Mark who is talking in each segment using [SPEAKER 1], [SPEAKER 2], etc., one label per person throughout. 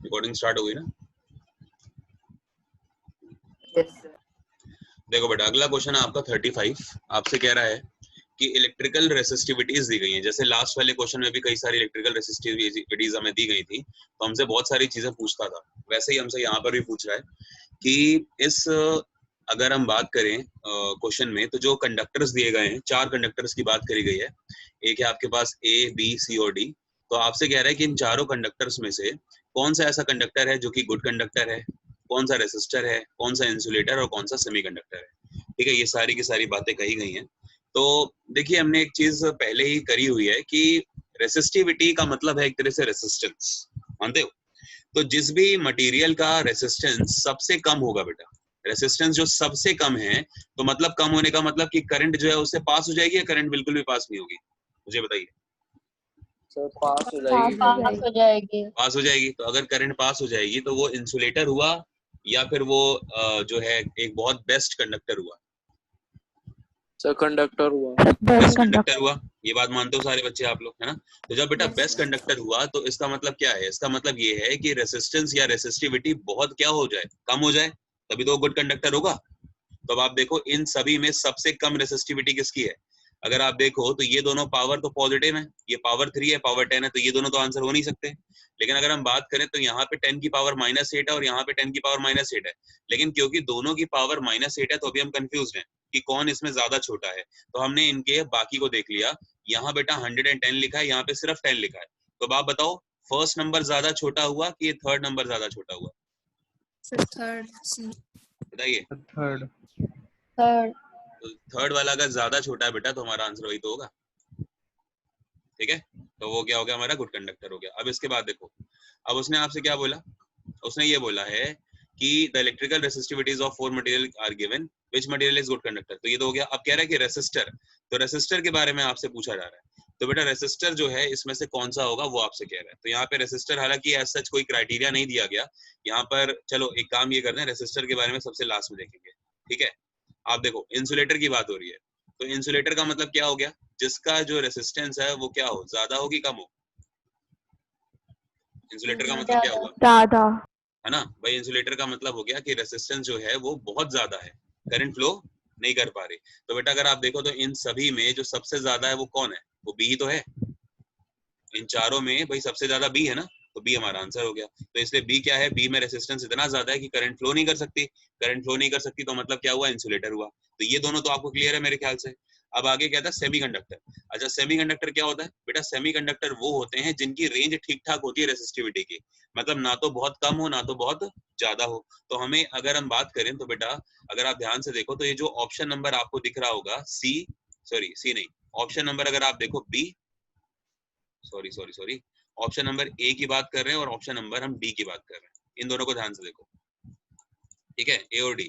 [SPEAKER 1] Recording start हो गई ना?
[SPEAKER 2] Yes sir.
[SPEAKER 1] देखो बेटा, अगला क्वेश्चन है आपका 35। आपसे कह रहा है कि इलेक्ट्रिकल रेसिस्टिविटीज दी गई हैं। जैसे लास्ट वाले क्वेश्चन में भी कई सारी इलेक्ट्रिकल रेसिस्टिविटीज हमें दी गई थी, तो हमसे बहुत सारी चीजें पूछता था। वैसे ही हमसे यहाँ पर भी पूछ रहा है कि इस अगर हम बात करें क्वेश्चन में, तो जो कंडक्टर्स दिए गए हैं, 4 कंडक्टर्स की बात करी गई है। एक है आपके पास ए, बी, सी और डी। तो आपसे कह रहा है कि इन चारों कंडक्टर्स में से कौन सा ऐसा कंडक्टर है जो कि गुड कंडक्टर है, कौन सा रेसिस्टर है, कौन सा इंसुलेटर और कौन सा सेमीकंडक्टर है। ठीक है, ये सारी की सारी बातें कही गई हैं। तो देखिए, हमने एक चीज पहले ही करी हुई है कि रेसिस्टिविटी का मतलब है एक तरह से रेसिस्टेंस, मानते हो? तो जिस भी मटेरियल का रेसिस्टेंस सबसे कम होगा बेटा, रेसिस्टेंस जो सबसे कम है, तो मतलब कम होने का मतलब कि करंट जो है उससे पास हो जाएगी या करंट बिल्कुल भी पास नहीं होगी? मुझे बताइए।
[SPEAKER 2] सर पास हो जाएगी।
[SPEAKER 3] पास हो जाएगी।
[SPEAKER 1] पास हो जाएगी। तो अगर करंट पास हो जाएगी तो वो इंसुलेटर हुआ या फिर वो जो है एक बहुत बेस्ट कंडक्टर हुआ?
[SPEAKER 2] सर कंडक्टर हुआ।
[SPEAKER 1] बेस्ट कंडक्टर हुआ। ये बात मानते हो सारे बच्चे आप लोग, है ना? तो जब बेटा
[SPEAKER 3] Yes,
[SPEAKER 1] बेस्ट कंडक्टर हुआ तो इसका मतलब क्या है? इसका मतलब ये है कि रेसिस्टेंस या रेसिस्टिविटी बहुत क्या हो जाए, कम हो जाए, तभी तो गुड कंडक्टर होगा। तो अब आप देखो, इन सभी में सबसे कम रेसिस्टिविटी किसकी है? अगर आप देखो तो ये दोनों पावर तो पॉजिटिव है, ये पावर 3 है, पावर 10 है, तो ये दोनों तो आंसर हो नहीं सकते। लेकिन अगर हम बात करें तो यहाँ पे 10 की पावर -8 है और यहाँ पे 10 की पावर -8 है। लेकिन क्योंकि दोनों की पावर -8 है तो अभी हम कंफ्यूज हैं कि कौन इसमें ज्यादा छोटा है। तो हमने इनके बाकी को देख लिया। यहाँ बेटा 110 लिखा है, यहाँ पे सिर्फ 10 लिखा है। तो अब आप बताओ, फर्स्ट नंबर ज्यादा छोटा हुआ कि थर्ड नंबर ज्यादा छोटा हुआ?
[SPEAKER 3] Third C.
[SPEAKER 1] बताइए।
[SPEAKER 2] थर्ड।
[SPEAKER 3] थर्ड।
[SPEAKER 1] तो थर्ड वाला अगर ज्यादा छोटा है बेटा तो हमारा आंसर वही तो होगा। ठीक है, तो वो क्या हो गया, हमारा गुड कंडक्टर हो गया। अब इसके बाद देखो, अब उसने आपसे क्या बोला? उसने ये बोला है कि the electrical resistivities of 4 material are given, which material is good conductor. तो ये तो हो गया। अब कह रहा है कि रेसिस्टर, तो रेसिस्टर के बारे में आपसे पूछा जा रहा है। तो बेटा रेसिस्टर जो है इसमें से कौन सा होगा वो आपसे कह रहा है। तो यहाँ पे रेसिस्टर, हालांकि एज सच कोई क्राइटेरिया नहीं दिया गया यहाँ पर। चलो एक काम ये करते हैं, रेसिस्टर के बारे में सबसे लास्ट में देखेंगे। ठीक है, आप देखो इंसुलेटर की बात हो रही है। तो इंसुलेटर का मतलब क्या हो गया? जिसका जो रेसिस्टेंस है वो क्या हो, ज्यादा हो कि कम हो? इंसुलेटर का मतलब क्या हुआ?
[SPEAKER 3] ज्यादा।
[SPEAKER 1] है ना भाई? इंसुलेटर का मतलब हो गया कि रेसिस्टेंस जो है वो बहुत ज्यादा है, करंट फ्लो नहीं कर पा रही। तो बेटा अगर आप देखो तो इन सभी में जो सबसे ज्यादा है वो कौन है? वो बी ही तो है। इन चारों में भाई सबसे ज्यादा बी है ना, तो बी हमारा आंसर हो गया। तो इसलिए बी क्या है? बी में रेसिस्टेंस इतना ज्यादा है कि करंट फ्लो नहीं कर सकती। करंट फ्लो नहीं कर सकती तो मतलब क्या हुआ? इंसुलेटर हुआ। तो ये दोनों तो आपको क्लियर है मेरे ख्याल से। अब आगे क्या था? सेमीकंडक्टर। अच्छा, सेमीकंडक्टर क्या होता है बेटा? सेमीकंडक्टर वो होते हैं जिनकी रेंज ठीक ठाक होती है रेसिस्टिविटी की, मतलब ना तो बहुत कम हो ना तो बहुत ज्यादा हो। तो हमें अगर हम बात करें तो बेटा अगर आप ध्यान से देखो तो ये जो ऑप्शन नंबर आपको दिख रहा होगा सी, सॉरी सी नहीं, ऑप्शन नंबर अगर आप देखो B, sorry option number A की बात कर रहे हैं और ऑप्शन नंबर हम डी की बात कर रहे हैं। इन दोनों को ध्यान से देखो। ठीक है, ए और डी।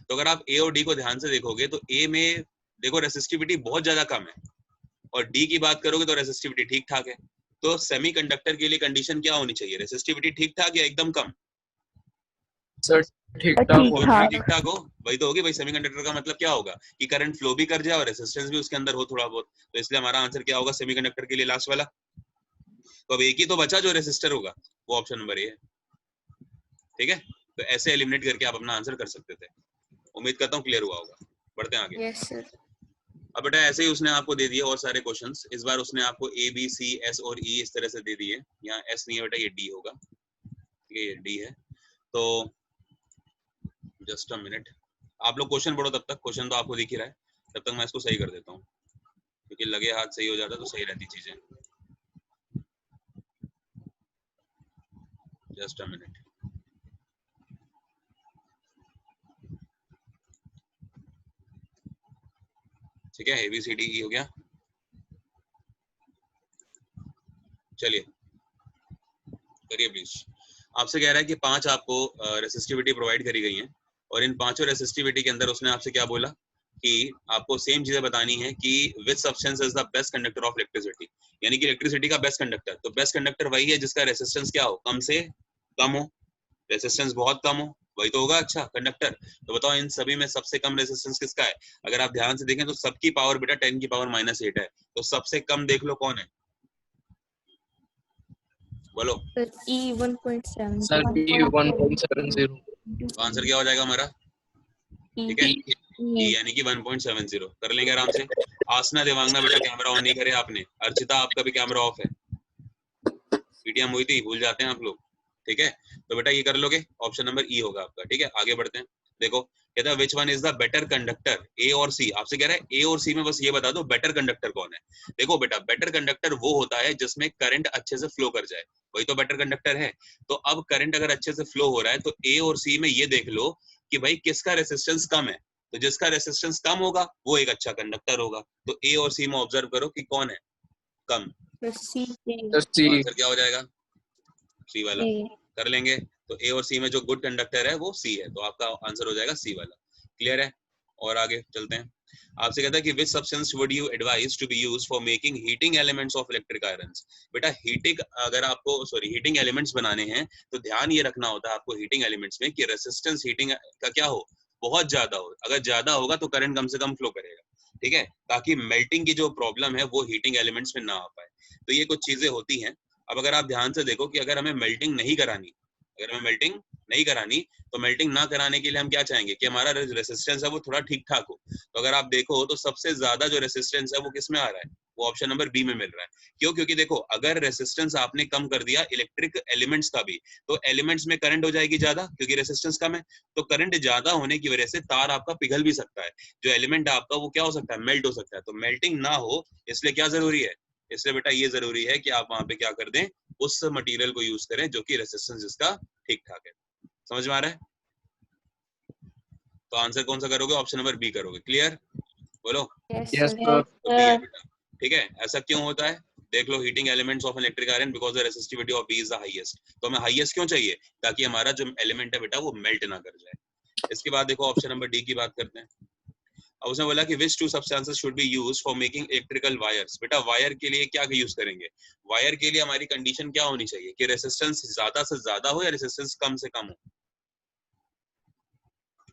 [SPEAKER 1] तो अगर आप ए और डी को ध्यान से देखोगे तो ए में देखो रेसिस्टिविटी बहुत ज्यादा कम है और डी की बात करोगे तो रेसिस्टिविटी ठीक ठाक है। तो सेमीकंडक्टर के लिए कंडीशन क्या होनी चाहिए? रेसिस्टिविटी ठीक ठाक या एकदम कम?
[SPEAKER 2] सर ठीक ठाक होना।
[SPEAKER 1] ठीक ठाक हो, वही तो होगी भाई। सेमीकंडक्टर का मतलब क्या होगा कि करंट फ्लो भी कर जाए और रेसिस्टेंस भी उसके अंदर हो थोड़ा बहुत। तो इसलिए हमारा आंसर क्या होगा सेमीकंडक्टर के लिए, लास्ट वाला। तो अब एक ही तो बचा जो रेसिस्टर होगा, वो ऑप्शन नंबर ए है। ठीक है, तो ऐसे एलिमिनेट करके आप अपना आंसर कर सकते थे। उम्मीद करता हूँ क्लियर हुआ होगा। बढ़ते हैं आगे।
[SPEAKER 3] Yes sir.
[SPEAKER 1] अब बेटा ऐसे ही उसने आपको दे दिए और सारे क्वेश्चंस। इस बार उसने आपको ए बी सी एस और ई इस तरह से दे दिए। यहाँ एस नहीं है बेटा, ये डी होगा। ये डी है। तो जस्ट अ मिनट, आप लोग क्वेश्चन पढ़ो तब तक। क्वेश्चन तो आपको दिख ही रहा है, तब तक मैं इसको सही कर देता हूँ, क्योंकि लगे हाथ सही हो जाता तो सही रहती चीजें। Just a minute. ठीक है, ABCDE हो गया। चलिए करिए प्लीज। आपसे कह रहा है कि 5 आपको रेसिस्टिविटी प्रोवाइड करी गई हैं और इन पांचों रेसिस्टिविटी के अंदर उसने आपसे क्या बोला कि आपको सेम चीजें बतानी है कि which substance is the best conductor of electricity, यानी कि इलेक्ट्रिसिटी का बेस्ट कंडक्टर। तो बेस्ट कंडक्टर वही है जिसका रेसिस्टेंस क्या हो, कम से कम हो। रेसिस्टेंस बहुत कम हो, वही तो होगा अच्छा कंडक्टर। तो बताओ इन सभी में सबसे कम रेसिस्टेंस किसका है? अगर आप ध्यान से देखें तो सबकी पावर बेटा 10 की पावर -8 है। तो सबसे कम देख लो कौन है? बोलो
[SPEAKER 3] सर E 1.7
[SPEAKER 2] सर E 1.70
[SPEAKER 1] तो आंसर क्या हो जाएगा हमारा, ठीक है, E यानी कि 1.70 कर लेंगे आराम से। आसना देवांगना बेटा कैमरा ऑन नहीं करे आपने, अर्चिता आपका भी कैमरा ऑफ है, पीटीएम हुई थी भूल जाते हैं आप लोग, ठीक है। तो बेटा ये कर लोगे, ऑप्शन नंबर ई होगा आपका, ठीक है। आगे बढ़ते हैं, देखो कहता है which one is the better conductor, A और सी, आपसे कह रहा है ए और सी में बस ये बता दो बेटर कंडक्टर कौन है। देखो बेटा बेटर कंडक्टर वो होता है जिसमें करंट अच्छे से फ्लो कर जाए, वही तो बेटर कंडक्टर है। तो अब करंट अगर अच्छे से फ्लो हो रहा है तो ए और सी में ये देख लो कि भाई किसका रेसिस्टेंस कम है, तो जिसका रेसिस्टेंस कम होगा वो एक अच्छा कंडक्टर होगा। तो ए और सी में ऑब्जर्व करो कि कौन है कम,
[SPEAKER 3] C
[SPEAKER 2] सर
[SPEAKER 1] तो
[SPEAKER 2] C
[SPEAKER 1] आंसर क्या हो जाएगा, सी वाला। कर लेंगे, तो ए और सी में जो गुड कंडक्टर है वो सी है, तो आपका आंसर हो जाएगा सी वाला। क्लियर है, और आगे चलते हैं। आपसे कहता है कि which substance would you advise to be used for making heating elements of electric irons. बेटा हीटिंग अगर आपको हीटिंग एलिमेंट्स बनाने हैं तो ध्यान ये रखना होता है आपको हीटिंग एलिमेंट्स में कि रेसिस्टेंस हीटिंग का क्या हो, बहुत ज्यादा हो। अगर ज्यादा होगा तो करंट कम से कम फ्लो करेगा, ठीक है, ताकि मेल्टिंग की जो प्रॉब्लम है वो हीटिंग एलिमेंट्स में ना आ पाए। तो ये कुछ चीजें होती हैं। अब अगर आप ध्यान से देखो कि अगर हमें मेल्टिंग नहीं करानी, अगर हमें मेल्टिंग नहीं करानी तो मेल्टिंग ना कराने के लिए हम क्या चाहेंगे कि हमारा रेसिस्टेंस है वो थोड़ा ठीक ठाक हो। तो अगर आप देखो तो सबसे ज्यादा जो रेसिस्टेंस है वो किस में आ रहा है, वो ऑप्शन नंबर बी में मिल रहा है। क्यों, क्योंकि देखो अगर रेसिस्टेंस आपने कम कर दिया इलेक्ट्रिक एलिमेंट्स का भी, तो एलिमेंट्स में करंट हो जाएगी ज्यादा क्योंकि रेसिस्टेंस कम है। तो करंट ज्यादा होने की वजह से तार आपका पिघल भी सकता है, जो एलिमेंट आपका वो क्या हो सकता है, मेल्ट हो सकता है। तो मेल्टिंग ना हो इसलिए क्या जरूरी है, इसलिए बेटा ये जरूरी है कि आप वहां पे क्या कर दें, उस मटेरियल को यूज करें जो कि रेसिस्टेंस जिसका ठीक ठाक है। समझ में आ रहा है, तो आंसर कौन सा करोगे, ऑप्शन नंबर बी करोगे। क्लियर, बोलो
[SPEAKER 3] Yes
[SPEAKER 2] yes
[SPEAKER 3] sir.
[SPEAKER 2] sir
[SPEAKER 1] तो बी है बेटा, ठीक है। ऐसा क्यों होता है, देख लो heating elements of electric iron because the resistivity of B is the highest. तो हमें हाईएस्ट क्यों चाहिए, ताकि हमारा जो एलिमेंट है बेटा वो मेल्ट ना कर जाए। इसके बाद देखो ऑप्शन नंबर डी की बात करते हैं। अब उसने बोला कि which two substances should be used for making electrical wires. बेटा वायर के लिए क्या यूज करेंगे, वायर के लिए हमारी कंडीशन क्या होनी चाहिए कि रेसिस्टेंस ज्यादा से ज्यादा हो या रेसिस्टेंस कम से कम हो।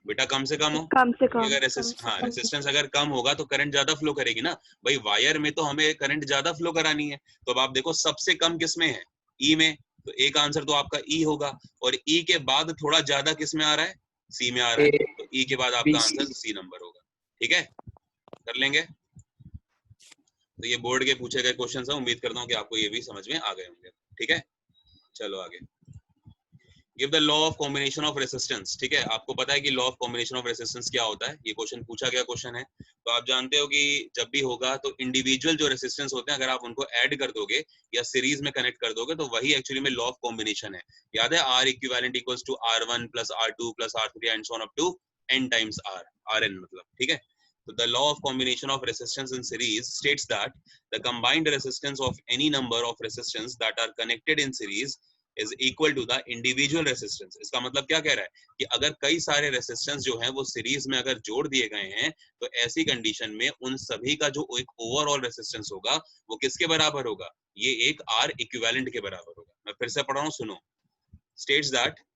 [SPEAKER 1] बेटा कम से कम हो,
[SPEAKER 4] कम से
[SPEAKER 1] क्योंकि
[SPEAKER 4] कम।
[SPEAKER 1] अगर रेसिस्टेंस अगर कम होगा तो करंट ज्यादा फ्लो करेगी ना भाई, वायर में तो हमें करंट ज्यादा फ्लो करानी है। तो अब आप देखो सबसे कम किस में है, ई में, तो एक आंसर तो आपका ई होगा। और ई के बाद थोड़ा ज्यादा किस में आ रहा है, सी में आ रहा
[SPEAKER 2] A
[SPEAKER 1] है, तो ई के बाद
[SPEAKER 2] B
[SPEAKER 1] आपका
[SPEAKER 2] C
[SPEAKER 1] आंसर सी नंबर होगा। ठीक है, कर लेंगे। तो ये बोर्ड के पूछे गए क्वेश्चन है, उम्मीद करता हूँ कि आपको ये भी समझ में आ गए होंगे। ठीक है, चलो आगे। Give the law of combination of resistance. ठीक है, आपको पता है कि law of combination of resistance क्या होता है, ये क्वेश्चन पूछा गया क्वेश्चन है। तो आप जानते हो कि जब भी होगा तो इंडिविजुअल जो रेसिस्टेंस होते हैं अगर आप उनको ऐड कर दोगे या सीरीज में कनेक्ट कर दोगे तो वही एक्चुअली में लॉ ऑफ कॉम्बिनेशन है। याद है, R equivalent equals to R1 plus R2 plus R3 and so on up to n times R, Rn मतलब। ठीक है, so the law of combination of resistance in series states that the combined resistance of any number of resistance that are connected in series is equal to the individual resistance। इसका मतलब क्या कह रहा है कि अगर कई सारे रेसिस्टेंस जो हैं वो सीरीज में अगर जोड़ दिए गए हैं तो ऐसी कंडीशन में उन सभी का जो एक ओवरऑल रेसिस्टेंस होगा वो किसके बराबर होगा, ये एक आर इक्विवेलेंट के बराबर होगा। मैं फिर से पढ़ रहा हूँ, सुनो। states that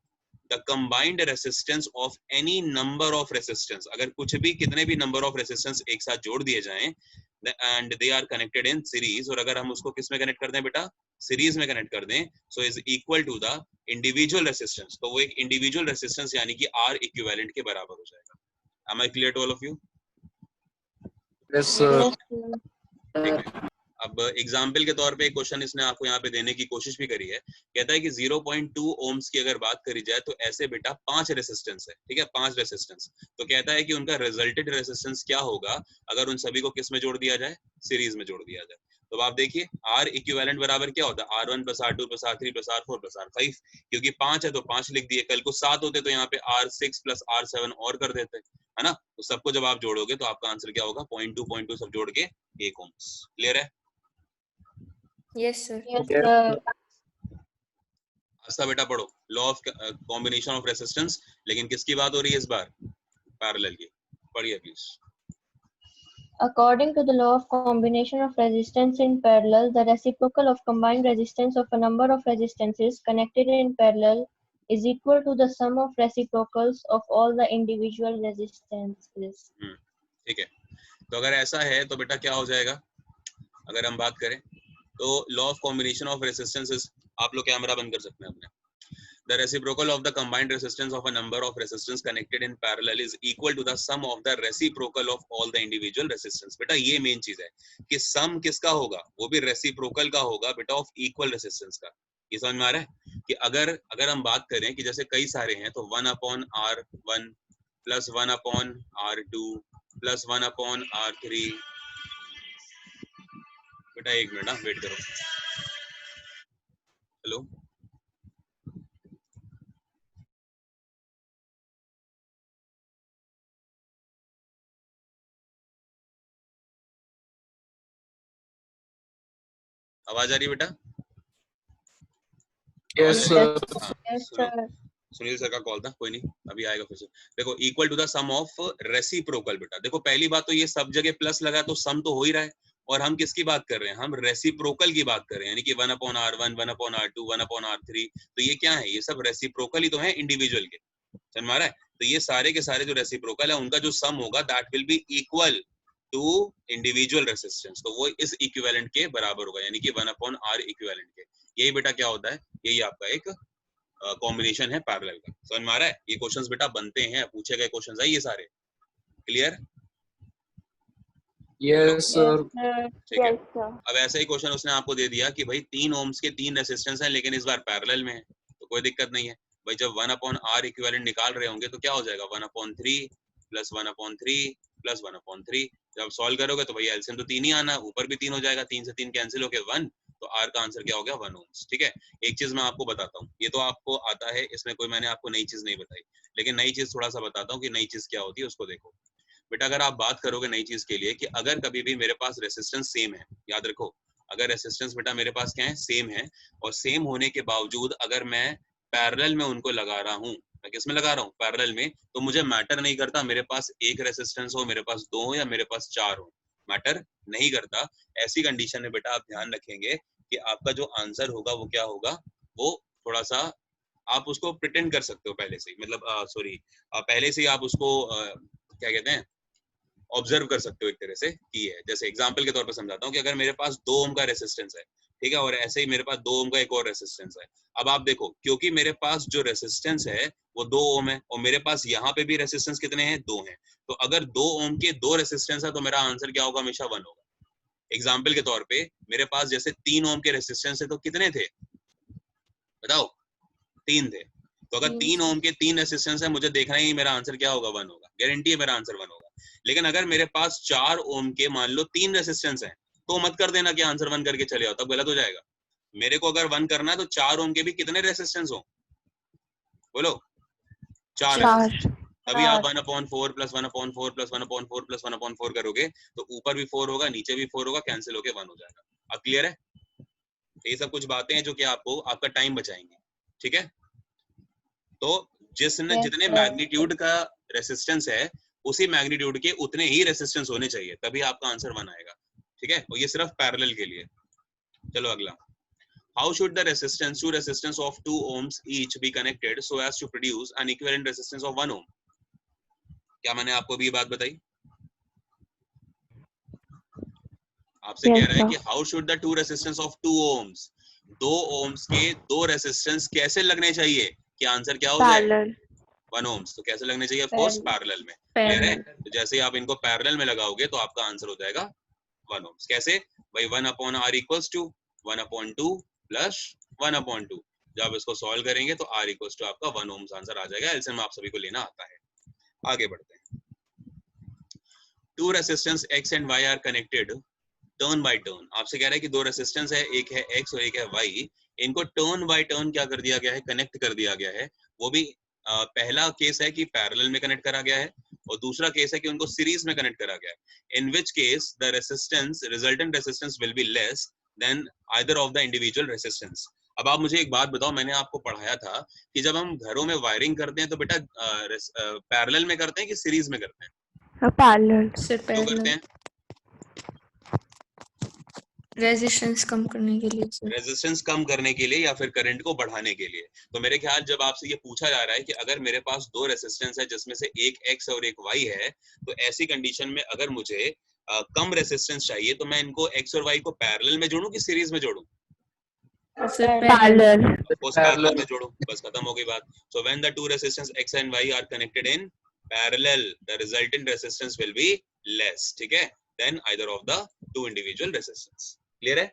[SPEAKER 1] the combined resistance of any number of resistance, अगर कुछ भी कितने भी number of resistance एक साथ जोड़ दिए जाएं and they are connected in series, और अगर हम उसको किस में कनेक्ट कर दें बेटा, सीरीज में कनेक्ट कर दें, so is equal to the individual resistance, तो वो एक individual resistance यानी कि R equivalent के बराबर हो जाएगा। Am I clear to all of you?
[SPEAKER 2] yes sir
[SPEAKER 3] Yes sir.
[SPEAKER 1] ठीक है, अब एग्जाम्पल के तौर पे एक क्वेश्चन इसने आपको यहाँ पे देने की कोशिश भी करी है। कहता है कि 0.2 ओम्स की अगर बात करी जाए तो ऐसे बेटा 5 रेसिस्टेंस है। ठीक है, 5 रेसिस्टेंस, तो कहता है कि उनका रिजल्टेड रेसिस्टेंस क्या होगा अगर उन सभी को किस में जोड़ दिया जाए, सीरीज में जोड़ दिया जाए। तो आप देखिए आर इक्विवेलेंट बराबर क्या होता है, R1 plus R2 plus R3 plus R4 plus R5। क्योंकि 5 है तो 5 लिख दिए, कल को 7 होते तो यहाँ पे R6 प्लस R7 और कर देते, है ना। तो सबको जब आप जोड़ोगे तो आपका आंसर क्या होगा, 0.2 सब जोड़ के 1 ओम्स। क्लियर है,
[SPEAKER 3] Yes sir.
[SPEAKER 4] Yes
[SPEAKER 2] yes
[SPEAKER 4] sir.
[SPEAKER 1] आस्था बेटा पढ़ो law of combination of resistance, लेकिन किसकी बात हो रही है इस बार, पैरेलल की। पढ़िए please.
[SPEAKER 3] According to the law of combination of resistance in parallel, the reciprocal of combined resistance of a number of resistances connected in parallel is equal to the sum of reciprocals of all the individual resistances.
[SPEAKER 1] ठीक है, तो अगर ऐसा है तो बेटा क्या हो जाएगा, अगर हम बात करें तो law of combination of resistances, आप लोग कैमरा बंद कर सकते हैं अपने। The reciprocal of the combined resistance of a number of resistance connected in parallel is equal to the sum of the reciprocal of all the individual resistance। बेटा ये main चीज है कि सम किसका होगा, वो भी रेसिप्रोकल का होगा बेटा, ऑफ इक्वल रेसिस्टेंस का। ये समझ में आ रहा है कि अगर हम बात करें कि जैसे कई सारे हैं तो 1/R1 plus 1/R2 plus 1/R3। बेटा एक मिनट ना वेट करो। हेलो, आवाज आ रही है बेटा?
[SPEAKER 2] Yes, sir.
[SPEAKER 1] हाँ,
[SPEAKER 3] Yes,
[SPEAKER 1] सुनो,
[SPEAKER 3] sir.
[SPEAKER 1] सुनील सर का कॉल था, कोई नहीं अभी आएगा फिर से। देखो equal to the sum of reciprocal. बेटा देखो पहली बात तो ये सब जगह प्लस लगा तो सम तो हो ही रहा है, और हम किसकी बात कर रहे हैं, हम रेसिप्रोकल की बात कर रहे हैं, यानी कि 1/R1 1/R2 1/R3। तो ये क्या है, ये सब रेसिप्रोकल ही तो है इंडिविजुअल के, समझ में आ रहा है? तो ये सारे के सारे जो रेसिप्रोकल है उनका जो सम होगा that will be equal to individual resistance, तो वो इस इक्विवेलेंट के बराबर होगा, यानी कि 1/R इक्विवेलेंट के। यही बेटा क्या होता है, यही आपका एक कॉम्बिनेशन है पैरेलल का। समझ में आ रहा है? ये क्वेश्चंस बेटा बनते हैं, पूछे गए क्वेश्चंस है ये सारे। क्लियर?
[SPEAKER 2] Yes, sir.
[SPEAKER 1] ठीक है। अब ऐसा ही क्वेश्चन उसने आपको दे दिया कि भाई 3 ओम्स के 3 रेसिस्टेंस हैं लेकिन इस बार पैरेलल में है, तो कोई दिक्कत नहीं है भाई। जब 1/R इक्विवेलेंट निकाल रहे होंगे तो क्या हो जाएगा, 1/3 प्लस 1/3 प्लस 1/3। जब सॉल्व करोगे तो भाई एलसीएम तो 3 ही आना, ऊपर भी 3 हो जाएगा, 3 से 3 कैंसिल होके 1, तो आर का आंसर क्या हो गया, 1 ओम्स। ठीक है। एक चीज मैं आपको बताता हूँ, ये तो आपको आता है, इसमें कोई मैंने आपको नई चीज नहीं बताई, लेकिन नई चीज थोड़ा सा बताता हूँ कि नई चीज क्या होती है, उसको देखो बेटा। अगर आप बात करोगे नई चीज के लिए कि अगर कभी भी मेरे पास रेसिस्टेंस सेम है, याद रखो अगर रेसिस्टेंस बेटा मेरे पास क्या है, सेम है, और सेम होने के बावजूद अगर मैं पैरेलल में उनको लगा रहा हूँ, मैं किस में लगा रहा हूँ, पैरेलल में, तो मुझे मैटर नहीं करता मेरे पास एक रेसिस्टेंस हो, मेरे पास 2 हो या मेरे पास 4 हो, मैटर नहीं करता। ऐसी कंडीशन में बेटा आप ध्यान रखेंगे कि आपका जो आंसर होगा वो क्या होगा, वो थोड़ा सा आप उसको प्रिटेंड कर सकते हो पहले से ही, मतलब सॉरी पहले से ही आप उसको क्या कहते हैं, ऑब्जर्व कर सकते हो एक तरह से की है। जैसे एग्जांपल के तौर पर समझाता हूँ कि अगर मेरे पास 2 ओम का रेसिस्टेंस है, ठीक है, और ऐसे ही मेरे पास 2 ओम का एक और रेसिस्टेंस है। अब आप देखो क्योंकि मेरे पास जो रेसिस्टेंस है वो 2 ओम है, और मेरे पास यहाँ पे भी रेसिस्टेंस कितने हैं, 2 हैं, तो अगर 2 ओम के 2 रेसिस्टेंस है तो मेरा आंसर क्या होगा, हमेशा 1 होगा। एग्जाम्पल के तौर पे मेरे पास जैसे 3 ओम के रेसिस्टेंस है तो कितने थे बताओ, 3 थे, तो अगर 3 ओम के 3 रेसिस्टेंस है, मुझे देखना ही मेरा आंसर क्या होगा, 1 होगा, गारंटी है मेरा आंसर 1 होगा। लेकिन अगर मेरे पास 4 ओम के मान लो 3 रेसिस्टेंस हैं, तो मत कर देना कि आंसर 1 करके चले आओ, तब गलत हो जाएगा। मेरे को अगर 1 करना है तो 4 ओम के भी कितने रेसिस्टेंस हो, बोलो 4 रेसिस्टेंस, तभी आप 1/4 प्लस 1/4 प्लस 1/4 प्लस 1/4 करोगे तो ऊपर भी 4 होगा, नीचे भी 4 होगा, कैंसिल होके 1 हो जाएगा। अब क्लियर है? ये सब कुछ बातें हैं जो कि आपको आपका टाइम बचाएंगे। ठीक है, तो जिसने जितने मैग्नीट्यूड का रेसिस्टेंस है उसी मैग्नीट्यूड के उतने ही रेसिस्टेंस होने चाहिए, तभी आपका आंसर 1 आएगा। ठीक है, और ये सिर्फ पैरेलल के लिए। चलो अगला, how should the resistance two resistance of 2 ohms each be connected so as to produce an equivalent resistance of 1 ohm? क्या मैंने आपको भी ये बात बताई? आपसे कह रहा है कि how should the 2 resistance of 2 ohms, 2 ohms के 2 रेसिस्टेंस कैसे लगने चाहिए कि आंसर क्या हो जाए, 1 ohms। तो कैसे लगने चाहिए, ऑफ कोर्स पैरेलल में। क्लियर है? तो जैसे ही आप इनको पैरेलल में लगाओगे तो आपका आंसर हो जाएगा 1 ohms। कैसे भाई, 1/R इक्वल्स टू 1/2 प्लस 1/2। जब इसको सॉल्व करेंगे तो R इक्वल्स टू आपका 1 ohms आंसर आ जाएगा। एलसीएम आप सभी को लेना आता है। आगे बढ़ते हैं। 2 resistance X and Y are connected turn by turn. आपसे कह रहा है कि 2 रेसिस्टेंस है, एक है X और एक है Y, इनको टर्न बाय टर्न क्या कर दिया गया है, कनेक्ट कर दिया गया है। वो भी पहला केस है कि पैरेलल में कनेक्ट करा गया है, और दूसरा केस है कि उनको सीरीज में कनेक्ट करा गया है। In which case the resistance, resultant resistance will be less than either of the individual resistance. अब आप मुझे एक बात बताओ, मैंने आपको पढ़ाया था कि जब हम घरों में वायरिंग करते हैं तो बेटा पैरेलल में करते हैं कि सीरीज में करते हैं?
[SPEAKER 4] पैरेलल।
[SPEAKER 1] क्यों करते हैं?
[SPEAKER 4] रेजिस्टेंस कम करने के लिए सर।
[SPEAKER 1] रेजिस्टेंस कम करने के लिए या फिर करंट को बढ़ाने के लिए। तो मेरे ख्याल जब आपसे ये पूछा जा रहा है कि अगर मेरे पास 2 रेसिस्टेंस है जिसमें से एक X और एक Y है, तो ऐसी कंडीशन में अगर मुझे कम रेसिस्टेंस चाहिए, तो मैं इनको x और y को पैरेलल में जोड़ूं कि सीरीज में जोड़ूं?
[SPEAKER 4] पैरेलल।
[SPEAKER 1] Of course पैरेलल में जोड़ो, बस खत्म हो गई बात. So when the two resistance x and y are connected in parallel, the resultant resistance will be less, ठीक है, than either of the two individual resistance. Clear है?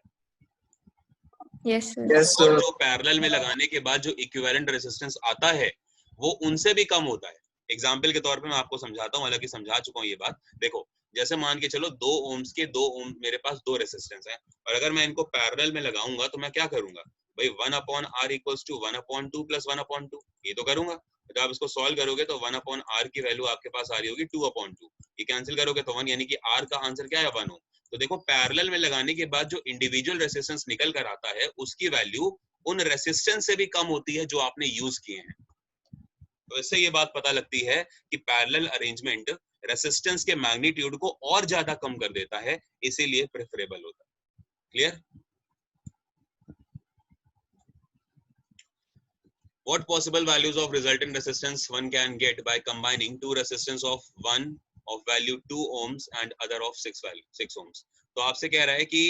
[SPEAKER 4] Yes sir.
[SPEAKER 2] Yes,
[SPEAKER 1] और
[SPEAKER 2] sir.
[SPEAKER 1] जो पैरेलल में लगाने के बाद जो इक्विवेलेंट रेजिस्टेंस आता है वो उनसे भी कम होता है. एग्जाम्पल के तौर पे मैं आपको समझाता हूँ, हालांकि समझा चुका हूँ ये बात. देखो, जैसे मान के चलो 2 ओम्स के 2 ओम मेरे पास 2 रेजिस्टेंस हैं, और अगर मैं इनको पैरेलल में लगाऊंगा तो मैं क्या करूंगा भाई, 1/r इक्वल्स टू 1/2 प्लस 1/2, ये तो करूंगा. जब आप इसको सॉल्व करोगे तो 1/r की वैल्यू आपके पास आ रही होगी 2/2, ये कैंसिल करोगे तो 1, यानी कि r का आंसर क्या है 1 हो. तो देखो, पैरेलल में लगाने के बाद जो इंडिविजुअल रेजिस्टेंस निकल कर आता है उसकी वैल्यू उन रेजिस्टेंस से भी कम होती है जो आपने यूज किए हैं. तो इससे ये बात पता लगती है कि पैरेलल अरेंजमेंट रेजिस्टेंस के मैग्नीट्यूड को और ज्यादा कम कर देता है, इसीलिए प्रेफरेबल होता है. Clear? What possible values of resultant resistance one can get by combining two resistance of one of value 2 ohms and other of 6 ohms? तो आपसे कह रहा है कि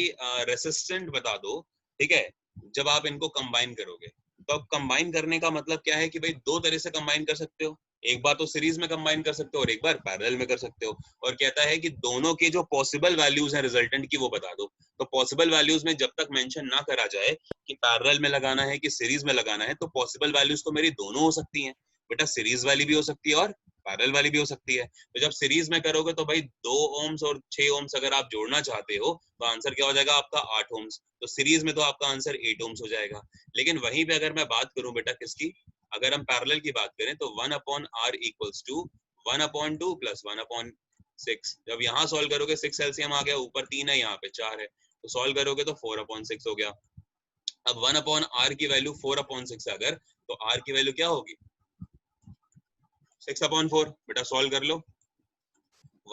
[SPEAKER 1] रेसिस्टेंट बता दो, ठीक है, जब आप इनको कंबाइन करोगे. तो अब कंबाइन करने का मतलब क्या है कि भाई दो तरह से कंबाइन कर सकते हो. एक बार तो सीरीज में कंबाइन कर सकते हो और एक बार पैरेलल में कर सकते हो. और कहता है कि दोनों के जो पॉसिबल वैल्यूज हैं रिजल्टेंट की वो बता दो. तो पॉसिबल वैल्यूज में जब तक मेंशन ना करा जाए कि पैरेलल में लगाना है कि सीरीज में लगाना है, तो पॉसिबल वैल्यूज तो मेरी दोनों हो सकती हैं बेटा, सीरीज वाली भी हो सकती है और पैरेलल वाली भी हो सकती है. तो जब सीरीज में करोगे तो भाई 2 ओम्स और 6 ओम्स अगर आप जोड़ना चाहते हो तो आंसर क्या हो जाएगा आपका 8 ओम्स. तो सीरीज में तो आपका आंसर 8 ओम्स हो जाएगा. लेकिन वहीं पे अगर मैं बात करूं बेटा किसकी, अगर हम पैरेलल की बात करें तो 1/r इक्वल्स टू 1/2 प्लस 1/6. जब यहाँ सॉल्व करोगे 6 एलसीएम आ गया, ऊपर 3 है यहाँ पे 4 है, तो सॉल्व करोगे तो 4/6 हो गया. अब 1/r की वैल्यू 4/6 अगर, तो r की वैल्यू क्या होगी 6/4. बेटा सॉल्व कर लो,